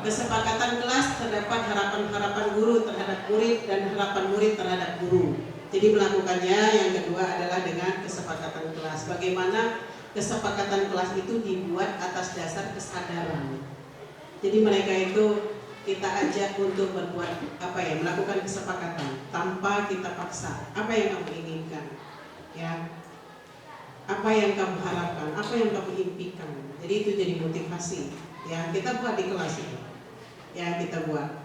S1: Kesepakatan kelas terdapat harapan-harapan guru terhadap murid dan harapan murid terhadap guru. Jadi melakukannya yang kedua adalah dengan kesepakatan kelas. Bagaimana kesepakatan kelas itu dibuat atas dasar kesadaran. Jadi mereka itu kita ajak untuk berbuat apa ya, melakukan kesepakatan tanpa kita paksa. Apa yang kamu inginkan, ya? Apa yang kamu harapkan, apa yang kamu impikan. Jadi itu jadi motivasi. Ya, kita buat di kelas itu. Ya, kita buat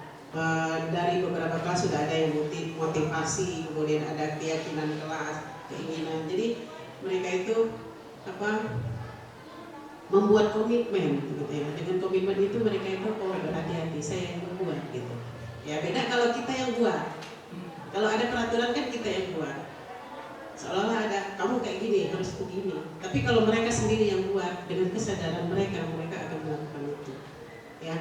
S1: dari beberapa kelas sudah ada yang motivasi, kemudian ada keyakinan kelas, keinginan. Jadi mereka itu apa? Membuat komitmen, gitu ya. Dengan komitmen itu mereka itu berhati-hati, saya yang membuat, gitu. Ya, beda kalau kita yang buat. Kalau ada peraturan kan kita yang buat. Seolah-olah ada kamu kayak gini, harus begini. Tapi kalau mereka sendiri yang buat dengan kesadaran mereka akan melakukan itu. Ya.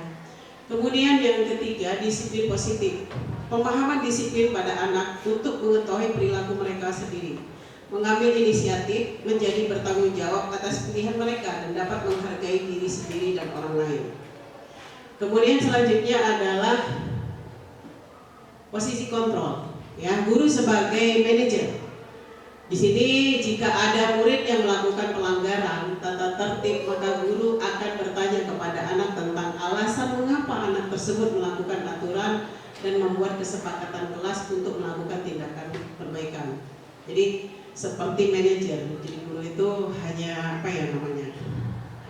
S1: Kemudian yang ketiga, disiplin positif. Pemahaman disiplin pada anak untuk mengetahui perilaku mereka sendiri, mengambil inisiatif, menjadi bertanggung jawab atas pilihan mereka dan dapat menghargai diri sendiri dan orang lain. Kemudian selanjutnya adalah posisi kontrol. Ya, guru sebagai manajer. Di sini jika ada murid yang melakukan pelanggaran tata tertib, maka guru akan bertanya kepada anak tentang alasan mengapa anak tersebut melakukan aturan dan membuat kesepakatan kelas untuk melakukan tindakan perbaikan. Jadi seperti manajer, jadi guru itu hanya apa ya namanya?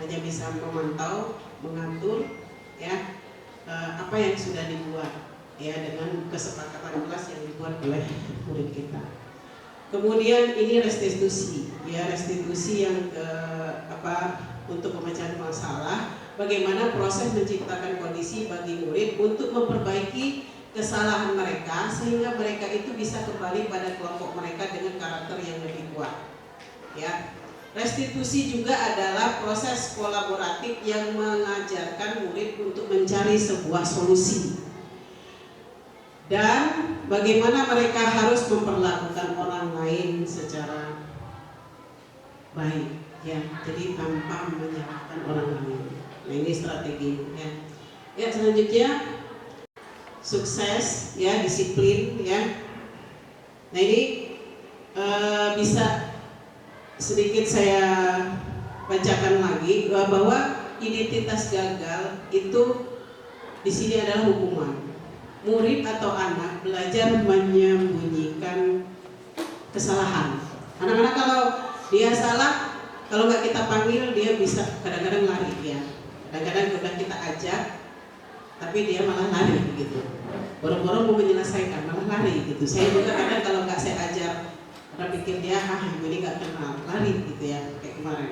S1: Hanya bisa memantau, mengatur, ya apa yang sudah dibuat, ya dengan kesepakatan kelas yang dibuat oleh murid kita. Kemudian ini restitusi, ya restitusi yang untuk pemecahan masalah. Bagaimana proses menciptakan kondisi bagi murid untuk memperbaiki kesalahan mereka sehingga mereka itu bisa kembali pada kelompok mereka dengan karakter yang lebih kuat. Ya, restitusi juga adalah proses kolaboratif yang mengajarkan murid untuk mencari sebuah solusi. Dan bagaimana mereka harus memperlakukan orang lain secara baik, ya. Jadi tanpa menyalahkan orang lain. Nah, ini strategi, ya. Ya, selanjutnya sukses, ya, disiplin, ya. Nah ini bisa sedikit saya bacakan lagi bahwa identitas gagal itu di sini adalah hukuman. Murid atau anak belajar menyembunyikan kesalahan. Anak-anak kalau dia salah, kalau nggak kita panggil dia bisa kadang-kadang lari ya. Kadang-kadang udah kita ajak, tapi dia malah lari gitu. Boro-boro mau menyelesaikan malah lari gitu. Saya juga kadang kalau nggak saya ajar, orang pikir dia ini nggak kenal, lari gitu ya. Kayak kemarin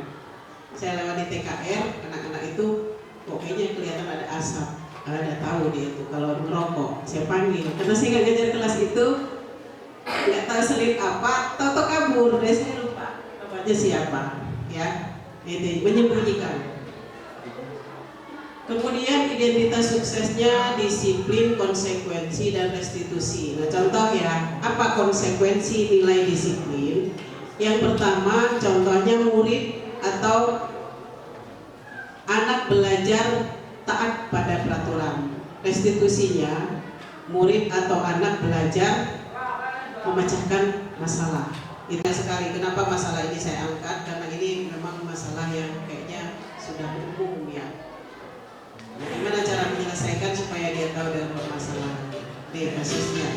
S1: saya lewat di TKR, anak-anak itu pokoknya kelihatan ada asap, ada tahu dia itu kalau merokok. Saya panggil, karena saya nggak ngajar kelas itu, nggak tahu selip apa, tahu kabur, deh saya lupa namanya siapa, ya, itu menyembunyikan. Kemudian identitas suksesnya disiplin, konsekuensi, dan restitusi. Nah contoh ya, apa konsekuensi nilai disiplin? Yang pertama, contohnya murid atau anak belajar taat pada peraturan. Restitusinya, murid atau anak belajar memecahkan masalah. Itu sekali. Kenapa masalah ini saya angkat? Karena ini memang masalah yang kayaknya sudah umum ya. Bagaimana cara menyelesaikan supaya dia tahu dari permasalahan di kasusnya.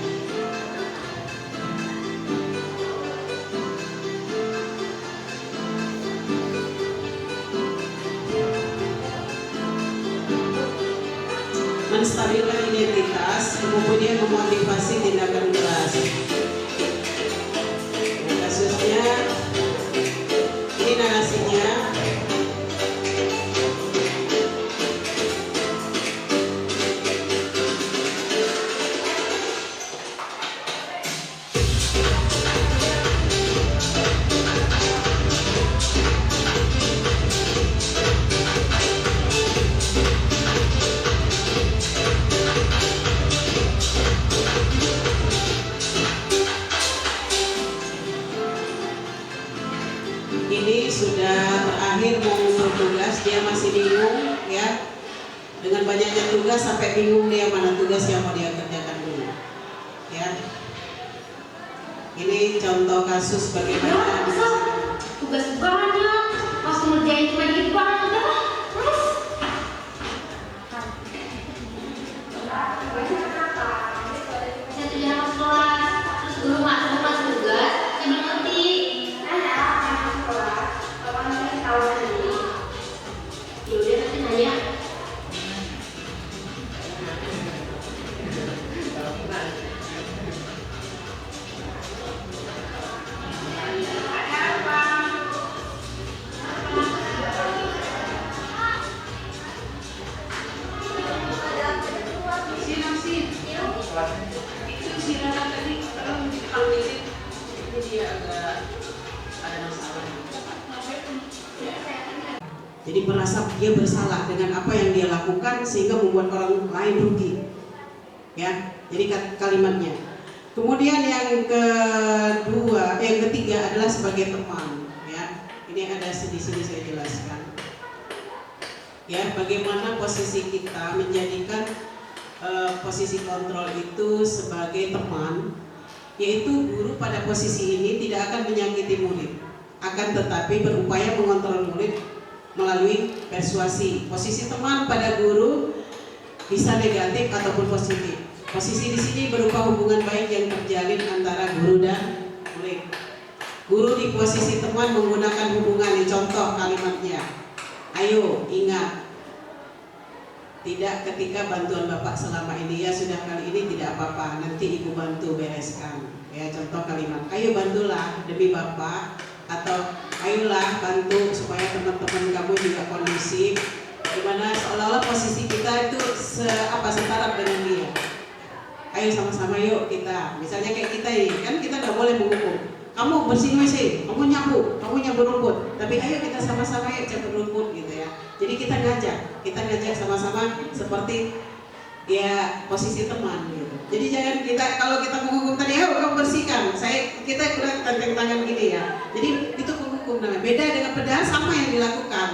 S1: Menstabilkan identitas, kemudian memotivasi tindakan keras. Kasusnya, ini narasinya. Ini sudah terakhir mau bertugas, dia masih bingung ya. Dengan banyaknya tugas sampai bingung dia mana tugas yang mau dia kerjakan dulu. Ya. Ini contoh kasus bagaimana
S6: tugas banyak, pas ngerjain cuma gitu banget terus. Saya tuh jangan masuk kelas, terus guru masuk kelas tugas, saya belum ngerti. Yaudah nanti nanya.
S1: Jadi merasa dia bersalah dengan apa yang dia lakukan sehingga membuat orang lain rugi. Ya, jadi kalimatnya. Kemudian yang kedua, yang ketiga adalah sebagai teman. Ya, ini ada di sini saya jelaskan. Ya, bagaimana posisi kita menjadikan posisi kontrol itu sebagai teman, yaitu guru pada posisi ini tidak akan menyakiti murid, akan tetapi berupaya mengontrol murid melalui persuasi. Posisi teman pada guru bisa negatif ataupun positif. Posisi di sini berupa hubungan baik yang terjalin antara guru dan murid. Guru di posisi teman menggunakan hubungan, contoh kalimatnya. Ayo ingat, tidak ketika bantuan Bapak selama ini, ya sudah kali ini tidak apa-apa, nanti Ibu bantu bereskan. Ya contoh kalimat, ayo bantulah demi Bapak, atau ayolah bantu supaya teman-teman kamu juga kondusif. Gimana seolah-olah posisi kita itu setara dengan dia. Ayo sama-sama yuk kita. Misalnya kayak kita ini, kan kita nggak boleh menghukum. Kamu bersihin WC, kamu nyabu rumput. Tapi ayo kita sama-sama yuk cabut rumput gitu ya. Jadi kita ngajak sama-sama seperti ya posisi teman gitu. Jadi jangan kita kalau kita menghukum tadi, ayo kamu bersihkan. Kita udah tenteng tangan gini ya. Jadi itu menghukum namanya. Beda dengan padahal sama yang dilakukan.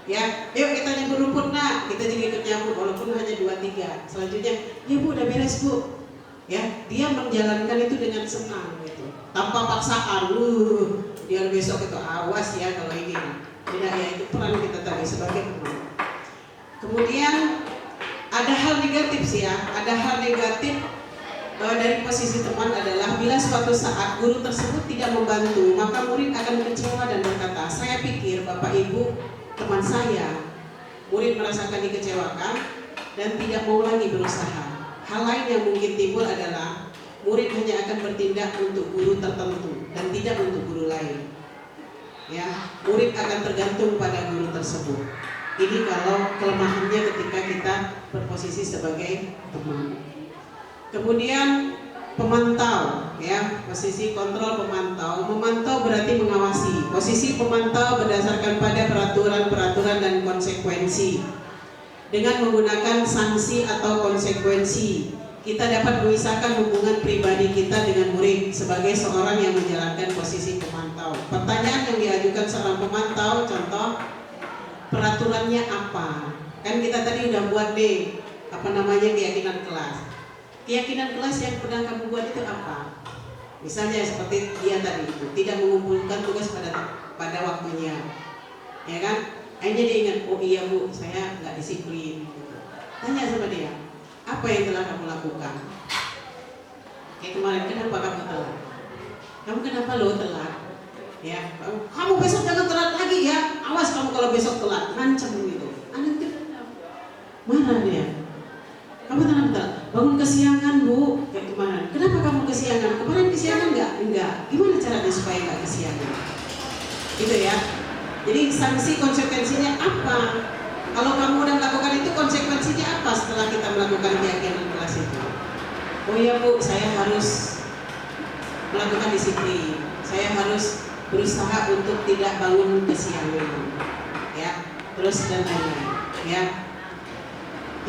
S1: Ya, yuk kita nyebur rumput nak, kita juga ikut nyambur walaupun hanya 2-3. Selanjutnya, ya Bu udah beres Bu. Ya, dia menjalankan itu dengan senang gitu, tanpa paksaan. Biar besok itu awas ya kalau ini. Tidak ya, itu peran kita tadi sebagai teman. Kemudian ada hal negatif sih ya, ada hal negatif dari posisi teman adalah bila suatu saat guru tersebut tidak membantu, maka murid akan kecewa dan berkata, saya pikir Bapak Ibu teman saya. Murid merasakan dikecewakan dan tidak mau lagi berusaha. Hal lain yang mungkin timbul adalah murid hanya akan bertindak untuk guru tertentu dan tidak untuk guru lain. Ya, murid akan tergantung pada guru tersebut. Ini kalau kelemahannya ketika kita berposisi sebagai teman. Kemudian pemantau, ya, posisi kontrol pemantau. Memantau berarti mengawasi. Posisi pemantau berdasarkan pada peraturan-peraturan dan konsekuensi. Dengan menggunakan sanksi atau konsekuensi, kita dapat memisahkan hubungan pribadi kita dengan murid sebagai seorang yang menjalankan posisi pemantau. Pertanyaan yang diajukan seorang pemantau, contoh, peraturannya apa? Kan kita tadi udah buat deh, keyakinan kelas. Keyakinan kelas yang pernah kamu buat itu apa? Misalnya seperti dia tadi itu, tidak mengumpulkan tugas pada waktunya, ya kan? Akhirnya dia ingat, oh iya Bu, saya nggak disiplin. Gitu. Tanya sama dia, apa yang telah kamu lakukan? Kayak kemarin, kenapa kamu telat? Kamu kenapa lo telat? Ya, kamu besok jangan telat lagi ya. Awas kamu kalau besok telat, ngancem gitu. Anak itu marah dia. Kamu telat, bangun kesiangan Bu. Kayak kemarin, kenapa kamu kesiangan? Kemarin kesiangan nggak? Enggak. Gimana caranya supaya nggak kesiangan? Gitu ya. Jadi sanksi konsekuensinya apa? Kalau kamu udah melakukan itu, konsekuensinya apa setelah kita melakukan keyakinan kelas itu? Oh iya Bu, saya harus melakukan disiplin. Saya harus berusaha untuk tidak bangun kesiangan, ya. Terus dan lain-lain, ya.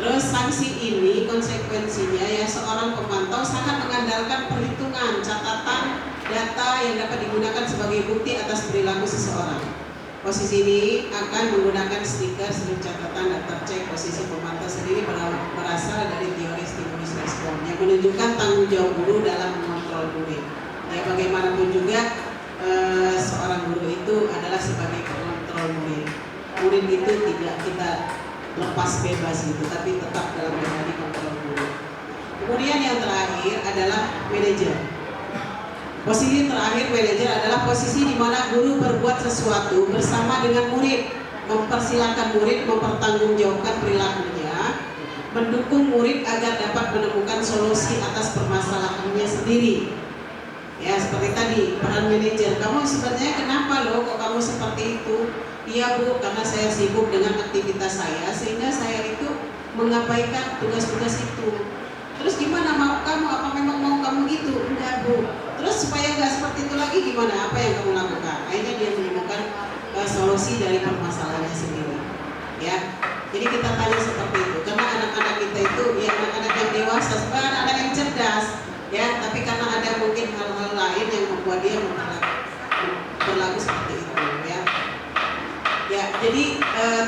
S1: Terus sanksi ini konsekuensinya ya seorang pemantau sangat mengandalkan perhitungan, catatan, data yang dapat digunakan sebagai bukti atas perilaku seseorang. Posisi ini akan menggunakan stiker strip catatan daftar cek. Posisi pemantau sendiri berasal dari teori stimulus respon yang menunjukkan tanggung jawab guru dalam mengontrol murid. Ya bagaimanapun juga seorang guru itu adalah sebagai pengontrol murid. Murid itu tidak kita lepas bebas gitu, tapi tetap dalam mekanik kontrol murid. Kemudian yang terakhir adalah manajer. Posisi terakhir manajer adalah posisi di mana guru berbuat sesuatu bersama dengan murid, mempersilahkan murid mempertanggungjawabkan perilakunya, mendukung murid agar dapat menemukan solusi atas permasalahannya sendiri. Ya seperti tadi peran manajer, kamu sebenarnya kenapa loh kok kamu seperti itu? Iya Bu, karena saya sibuk dengan aktivitas saya sehingga saya itu mengabaikan tugas-tugas itu. Terus gimana mau kamu? Apa memang mau kamu gitu? Enggak Bu. Terus supaya nggak seperti itu lagi gimana? Apa yang kamu lakukan? Akhirnya dia menemukan solusi dari permasalahannya sendiri. Ya. Jadi kita tanya seperti itu. Karena anak-anak kita itu ya anak-anak yang dewasa, sebenarnya anak-anak yang cerdas. Ya, tapi karena ada mungkin hal-hal lain yang membuat dia berlaku seperti itu. Ya. Ya, jadi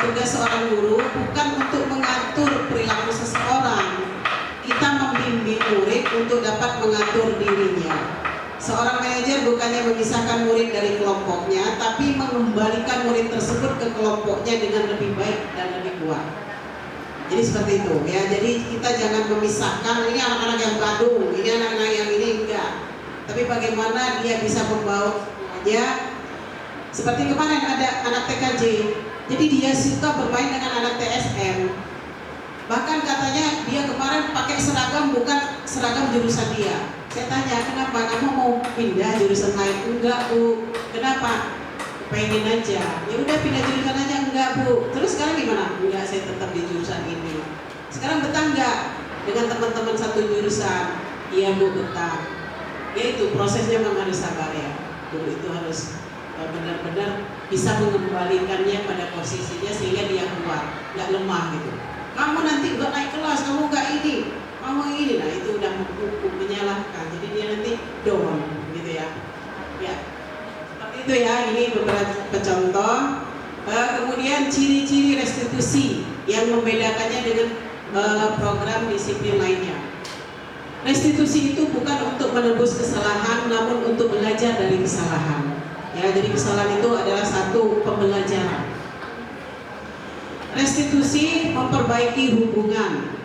S1: tugas seorang guru bukan untuk mengatur perilaku seseorang. Kita membimbing murid untuk dapat mengatur dirinya. Seorang manajer bukannya memisahkan murid dari kelompoknya, tapi mengembalikan murid tersebut ke kelompoknya dengan lebih baik dan lebih kuat. Jadi seperti itu ya. Jadi kita jangan memisahkan ini anak-anak yang badung, ini anak-anak yang ini enggak. Tapi bagaimana dia bisa membawa semuanya. Seperti kemarin ada anak TKJ, jadi dia suka bermain dengan anak TSM. Bahkan katanya dia kemarin pakai seragam bukan seragam jurusan dia. Saya tanya, kenapa kamu mau pindah jurusan lain? Enggak Bu. Kenapa? Pengen aja. Ya udah pindah jurusan aja. Enggak Bu. Terus sekarang gimana? Enggak, saya tetap di jurusan ini. Sekarang betah enggak dengan teman-teman satu jurusan? Iya Bu, betah. Ya itu prosesnya memang harus sabar ya. Guru itu harus benar-benar bisa mengembalikannya pada posisinya sehingga dia kuat, nggak lemah gitu. Kamu nanti nggak naik kelas, kamu nggak ini, kamu ini, nah itu udah menyalahkan. Jadi dia nanti down gitu ya. Ya seperti itu ya. Ini beberapa contoh Kemudian ciri-ciri restitusi yang membedakannya dengan program disiplin lainnya. Restitusi itu bukan untuk menebus kesalahan, namun untuk belajar dari kesalahan. Ya, jadi kesalahan itu adalah satu pembelajaran. Restitusi memperbaiki hubungan.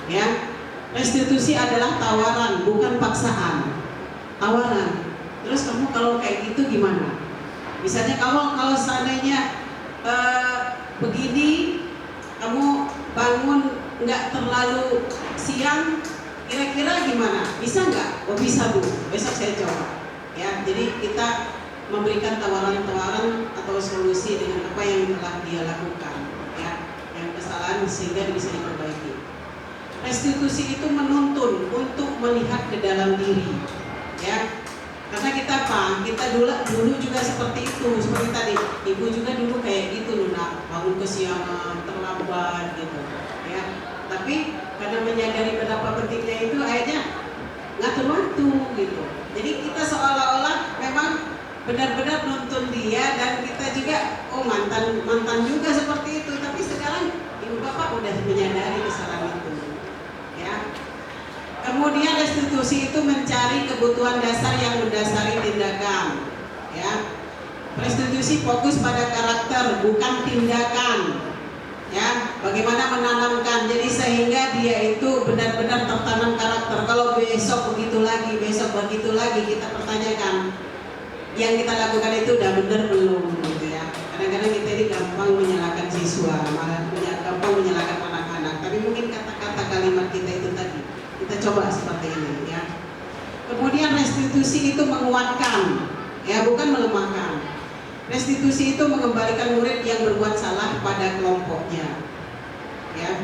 S1: Ya, restitusi adalah tawaran, bukan paksaan. Tawaran. Terus kamu kalau kayak gitu gimana? Misalnya kalau seandainya begini, kamu bangun nggak terlalu siang, kira-kira gimana? Bisa nggak? Oh bisa Bu, besok saya coba. Ya, jadi kita memberikan tawaran-tawaran atau solusi dengan apa yang telah dia lakukan, ya, yang kesalahan sehingga bisa diperbaiki. Restitusi itu menuntun untuk melihat ke dalam diri, ya. Karena kita dulu juga seperti itu, seperti tadi, ibu juga dulu kayak gitu Luna, bangun kesiangan, terlambat gitu, ya. Tapi karena menyadari betapa pentingnya itu, akhirnya ngatur waktu gitu. Jadi kita seolah-olah memang benar-benar nuntun dia, dan kita juga mantan juga seperti itu. Tapi sekarang ibu bapak udah menyadari kesalahan itu, ya. Kemudian restitusi itu mencari kebutuhan dasar yang mendasari tindakan, ya. Restitusi fokus pada karakter bukan tindakan, ya. Bagaimana menanamkan, jadi sehingga dia itu benar-benar tertanam karakter. Kalau besok begitu lagi, kita pertanyakan yang kita lakukan itu udah benar belum, gitu ya. Kadang-kadang kita ini gampang menyalahkan siswa, malah gampang menyalahkan anak-anak. Tapi mungkin kata-kata kalimat kita itu tadi kita coba seperti ini, ya. Kemudian restitusi itu menguatkan, ya, bukan melemahkan. Restitusi itu mengembalikan murid yang berbuat salah pada kelompoknya, ya.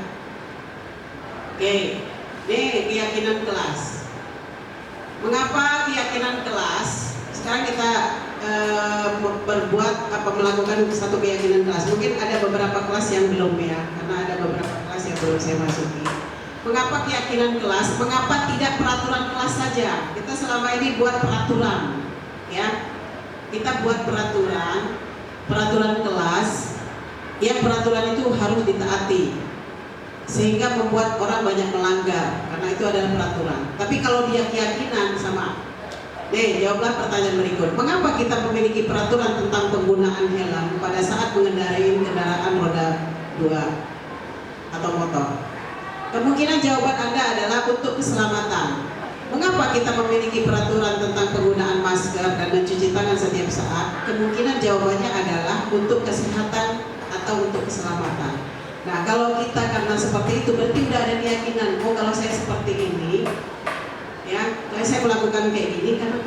S1: Oke, ini keyakinan kelas. Mengapa keyakinan kelas? Sekarang kita melakukan satu keyakinan kelas. Mungkin ada beberapa kelas yang belum, ya, karena ada beberapa kelas yang belum saya masuki. Mengapa keyakinan kelas? Mengapa tidak peraturan kelas saja? Kita selama ini buat peraturan, ya. Kita buat peraturan kelas, yang peraturan itu harus ditaati, sehingga membuat orang banyak melanggar, karena itu adalah peraturan. Tapi kalau dia keyakinan sama, jawablah pertanyaan berikut. Mengapa kita memiliki peraturan tentang penggunaan helm pada saat mengendarai kendaraan roda 2 atau motor? Kemungkinan jawaban Anda adalah untuk keselamatan. Mengapa kita memiliki peraturan tentang penggunaan masker dan mencuci tangan setiap saat? Kemungkinan jawabannya adalah untuk kesehatan atau untuk keselamatan. Nah, kalau kita karena seperti itu, berarti udah ada keyakinan. Oh, kalau saya seperti ini, ya, kalau saya melakukan kayak gini karena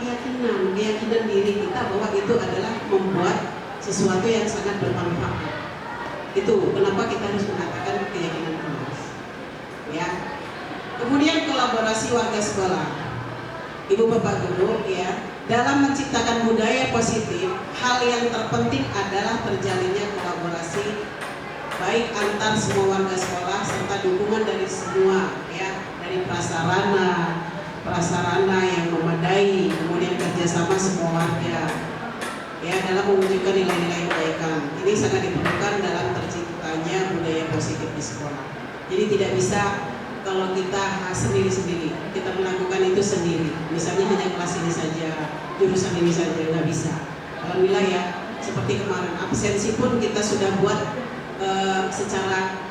S1: keyakinan diri kita bahwa itu adalah membuat sesuatu yang sangat bermanfaat. Itu kenapa kita harus mengatakan keyakinan kelas, ya. Kemudian kolaborasi warga sekolah, ibu bapak guru, ya, dalam menciptakan budaya positif, hal yang terpenting adalah terjalinnya kolaborasi baik antar semua warga sekolah serta dukungan dari semua, ya, dari prasarana yang memadai, kemudian kerjasama semua warga, ya, dalam mewujudkan nilai-nilai kebaikan. Ini sangat diperlukan dalam terciptanya budaya positif di sekolah. Jadi tidak bisa kalau kita sendiri-sendiri, kita melakukan itu sendiri. Misalnya hanya kelas ini saja, jurusan ini saja, nggak bisa. Alhamdulillah, ya, seperti kemarin absensi pun kita sudah buat secara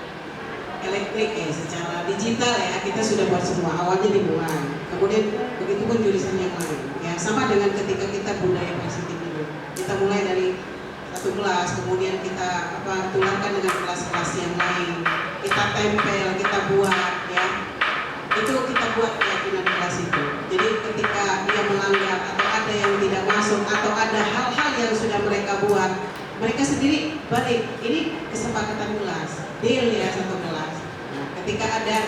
S1: elektrik, ya, secara digital, ya, kita sudah buat semua. Awalnya dimulai, kemudian begitu pun jurusan yang lain, ya, sama dengan ketika kita budaya positif itu. Kita mulai dari satu kelas, kemudian kita tularkan dengan kelas-kelas yang lain. Kita tempel, kita buat, ya, itu kita buat keyakinan kelas itu. Jadi ketika dia melanggar atau ada yang tidak masuk atau ada hal-hal yang sudah mereka buat, mereka sendiri balik. Ini kesepakatan kelas, deal, ya, satu kelas. Nah, ketika ada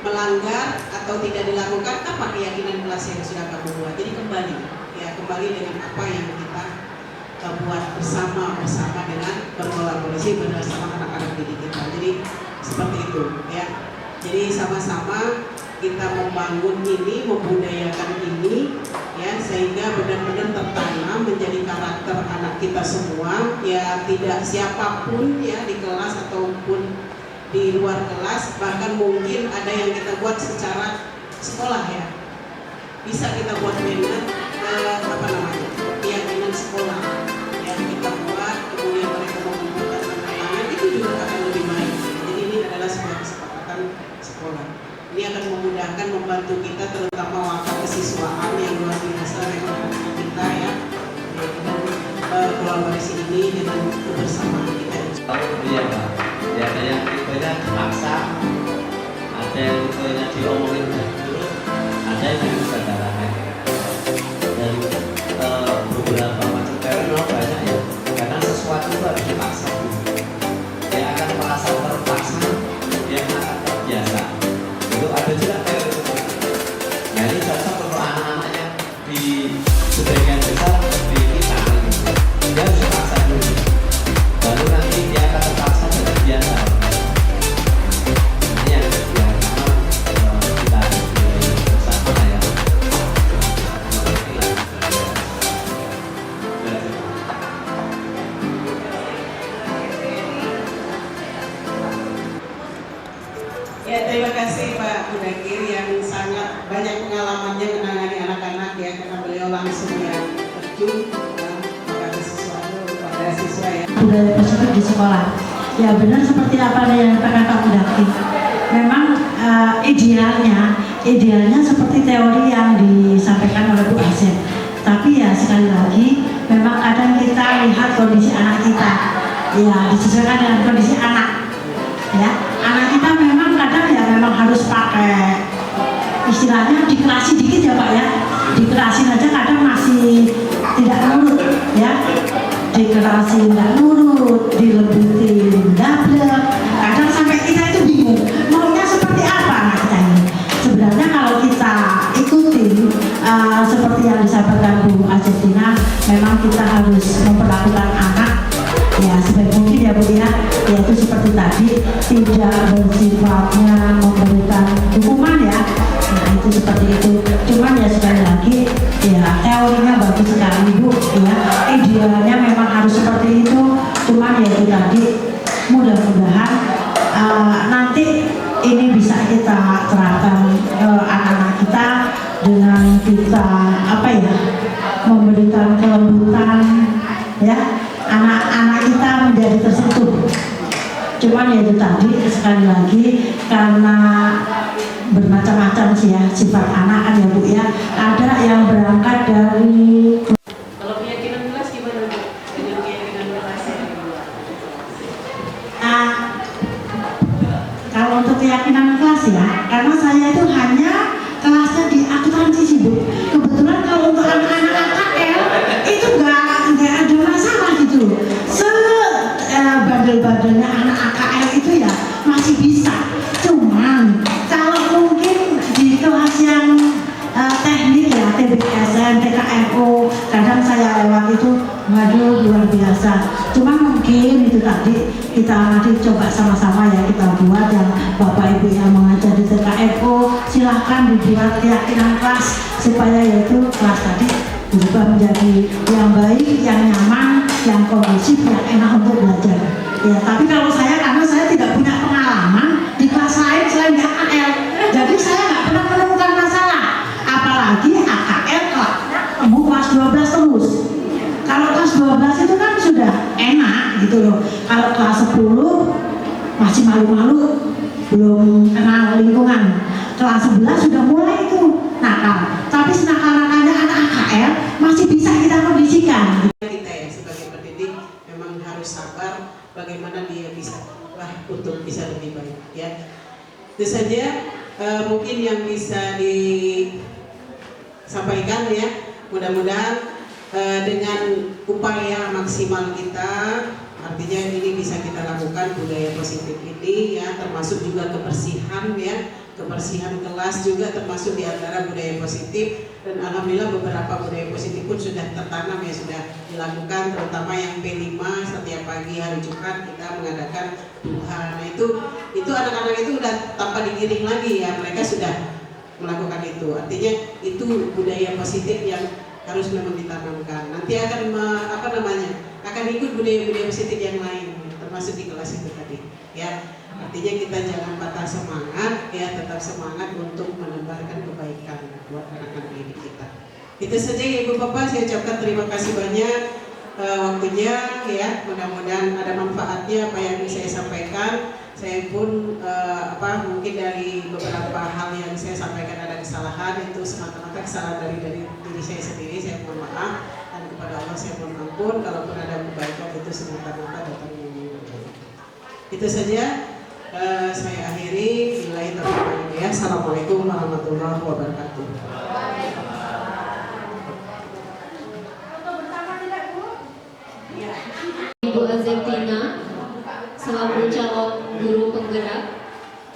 S1: melanggar atau tidak dilakukan, apa keyakinan kelas yang sudah kamu buat? Jadi kembali dengan apa yang kita buat bersama dengan berkolaborasi bersama anak-anak didik kita. Jadi seperti itu, ya. Jadi sama-sama kita membangun ini, membudayakan ini, ya, sehingga benar-benar tertanam menjadi karakter anak kita semua, ya, tidak siapapun ya di kelas ataupun di luar kelas, bahkan mungkin ada yang kita buat secara sekolah ya, bisa kita buat banner keyakinan sekolah yang kita buat, kemudian mereka membuat tantangan, itu juga akan lebih baik. Jadi ini adalah sebuah kesepakatan sekolah. Ini akan memudahkan, membantu kita, terutama waktu kesiswaan yang luar biasa dengan kita ya, dengan kolaborasi ini dengan kebersamaan kita.
S8: Iya Pak, ya ada yang tipenya dipaksa, ada yang tipenya diomongin dulu, ada yang bisa darahnya. Dan beberapa macam teror banyak ya, karena sesuatu itu harus dipaksa dulu. Dia akan merasa terpaksa, dia akan terbiasa. Itu ada juga teori seperti itu. Nah ini cocok untuk anak-anak yang di sebagian besar di kita gitu. Dia harus dipaksa dulu, baru nanti dia akan terpaksa dan terbiasa. Ini yang memang kita bersama ya.
S1: Ya, terima kasih Pak Mudakir yang sangat banyak pengalamannya menangani anak-anak ya, karena beliau langsung yang terjun pada sesuatu pada siswa ya.
S9: Budaya positif di sekolah. Ya benar seperti apa yang dikatakan Pak Mudakir. Memang idealnya seperti teori yang disampaikan oleh Bu Asep. Tapi ya sekali lagi, memang kadang kita lihat kondisi anak kita. Ya disesuaikan dengan kondisi anak. Ya, anak kita memang kadang ya memang harus pakai istilahnya dikerasi dikit ya Pak ya. Dikerasin aja kadang masih tidak nurut ya. Dikerasin nggak nurut, dilebutin double. Kadang sampai kita itu bingung maunya seperti apa anak kita ini. Sebenarnya kalau kita ikutin seperti yang disampaikan Bu Argentina, memang kita harus memperlakukan anak ya sebaik mungkin ya Bu ya, yaitu seperti tadi tidak bersifatnya memberikan hukuman ya. Nah itu seperti itu. Cuman ya sekali lagi ya teorinya bagus sekali Bu ya, idealnya memang harus seperti itu. Cuman ya itu tadi mudah-mudahan nanti ini bisa kita terapkan anak-anak kita dengan kita memberikan kelembutan ya, anak-anak kita menjadi tersentuh. Cuman ya itu tadi sekali lagi karena bermacam-macam sih ya sifat anak kan ya Bu ya. Ada yang berangkat dari
S1: Kalau keyakinan kelas gimana Bu? Dengan keyakinan kelasnya?
S9: Kalau untuk keyakinan kelas ya, karena saya itu hanya kelasnya di akuntansi sih Bu. Kebetulan kalau untuk anak-anak AKL itu nggak ada masalah gitu. Bandel-bandelnya anak AKL itu ya masih bisa. Cuman kalau mungkin di kelas yang teknik ya, TBSN, TKMO, kadang saya lewat itu, waduh luar biasa. Cuma mungkin itu tadi kita nanti coba sama-sama ya kita buat yang Bapak Ibu yang mengajar di TKMO, silahkan dibuat keyakinan kelas supaya yaitu kelas tadi berubah menjadi yang baik, yang nyaman, yang kondusif, yang enak untuk belajar. Ya, tapi kalau saya karena saya tidak punya pengalaman di kelas lain selain di AKL, jadi saya nggak pernah menemukan masalah. Apalagi AKL kelas 12 terus. Kalau kelas 12 itu kan sudah enak gitu loh. Kalau kelas 10 masih malu-malu, belum kenal lingkungan. Kelas 11 sudah mulai itu nakal. Tapi senakal-nakalnya anak AKL masih bisa kita kondisikan.
S1: Kita ya sebagai pendidik memang harus sabar bagaimana dia bisa untuk bisa lebih baik ya. Itu saja mungkin yang bisa disampaikan ya. Mudah-mudahan dengan upaya maksimal kita, artinya ini bisa kita lakukan budaya positif ini ya, termasuk juga kebersihan ya, kebersihan kelas juga termasuk di antara budaya positif. Dan alhamdulillah beberapa budaya positif pun sudah tertanam ya, sudah dilakukan, terutama yang P5 setiap pagi hari Jumat kita mengadakan duha. Nah itu anak-anak itu udah tanpa digiring lagi ya, mereka sudah melakukan itu. Artinya itu budaya positif yang harus memang ditanamkan. Nanti akan akan ikut budaya-budaya positif yang lain, termasuk di kelas itu tadi. Ya, artinya kita jangan patah semangat, ya tetap semangat untuk menebarkan kebaikan buat anak-anak didik kita. Itu saja ya Ibu Bapak, saya ucapkan terima kasih banyak waktunya, ya mudah-mudahan ada manfaatnya apa yang saya sampaikan. Saya pun mungkin dari beberapa hal yang saya sampaikan ada kesalahan, itu semata-mata kesalahan dari diri saya sendiri, saya mohon maaf, dan kepada Allah saya mohon ampun. Kalaupun ada kebaikan itu semata-mata datang dari Allah. Itu saja saya akhiri. Billahi taufiq. Assalamualaikum warahmatullahi wabarakatuh.
S4: Ibu Azetina selaku calon guru penggerak.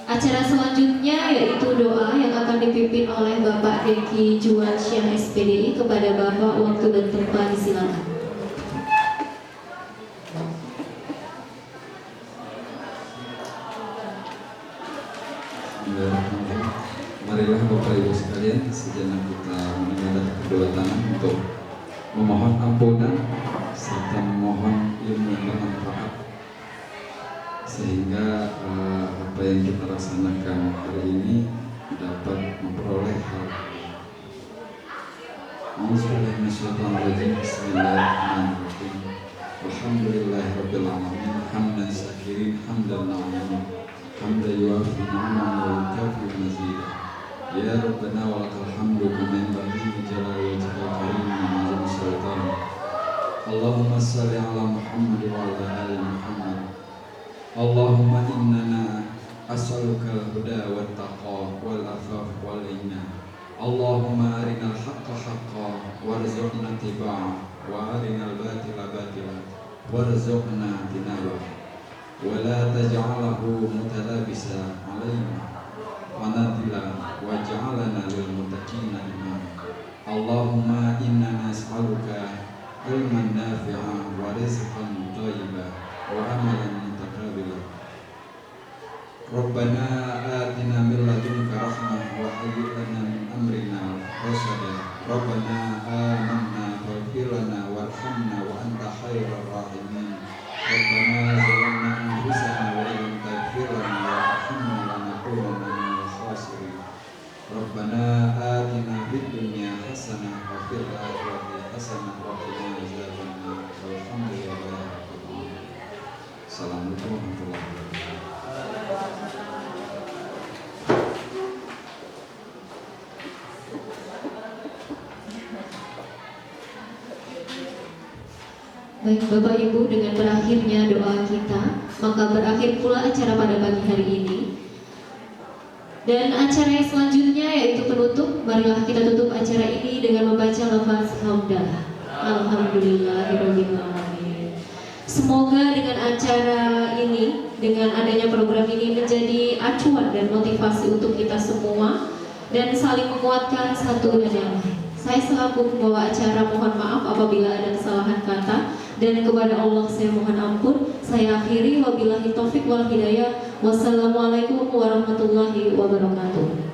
S4: Acara selanjutnya yaitu doa yang akan dipimpin oleh Bapak Deki Juwansyah SPDI. Kepada Bapak waktu dan tempat disilakan.
S10: Marilah Bapak Ibu sekalian, sejenak kita menengadahkan kedua tangan untuk memohon ampunan serta memohon ilmu yang bermanfaat, sehingga apa yang kita laksanakan hari ini dapat memperoleh hal. Bismillahirrahmanirrahim. Alhamdulillahirabbil alamin, hamdan syakirin, hamdan na'imin, hamdan yuafi ni'amahu wa yukafi mazidah. Ya Rabbana wa lakal hamdu kama yanbaghi li jalali wajhikal karim wa 'azimi sultanik. Allahumma shalli ala Muhammad wa ala ali Muhammad. Allahumma innana as'aluka al-huda wat taqwa wal afaf wal ghina. Allahumma arinal haqqa haqqan warzuqna ittiba'ah wa arinal batila batila warzuqna tinabah. Wa la taj'alhu mutalabisa 'alaina wanadila waj'alna lil muttaqina imama. Allahumma inna nas'aluka ilman nafi'an wa rizqan thayyiban wa amalan mutaqabbala. Rabbana atina min ladunka rahmah wa hayyi lana min amrina rashada. Rabbana amanna faghfir lana warhamna wa anta khairur rahimin. Rabbana zalamna anfusana wa illam taghfir lana wa tarhamna lanakunanna minal khasirin. Rabbana atina fid dunya hasanah wa fil akhirati hasanah wa qina adzabannar. Walhamdulillahi rabbil alamin. Assalamualaikum warahmatullahi wabarakatuh.
S4: Baik Bapak Ibu, dengan berakhirnya doa kita, maka berakhir pula acara pada pagi hari ini. Dan acara yang selanjutnya yaitu penutup. Marilah kita tutup acara ini dengan membaca lafaz hamdalah. Alhamdulillahirabbil alamin. Semoga dengan acara ini, dengan adanya program ini menjadi acuan dan motivasi untuk kita semua dan saling menguatkan satu dan yang lain. Saya selaku pembawa acara mohon maaf apabila ada kesalahan kata, dan kepada Allah saya mohon ampun. Saya akhiri, wabillahi taufik wal hidayah. Wassalamualaikum warahmatullahi wabarakatuh.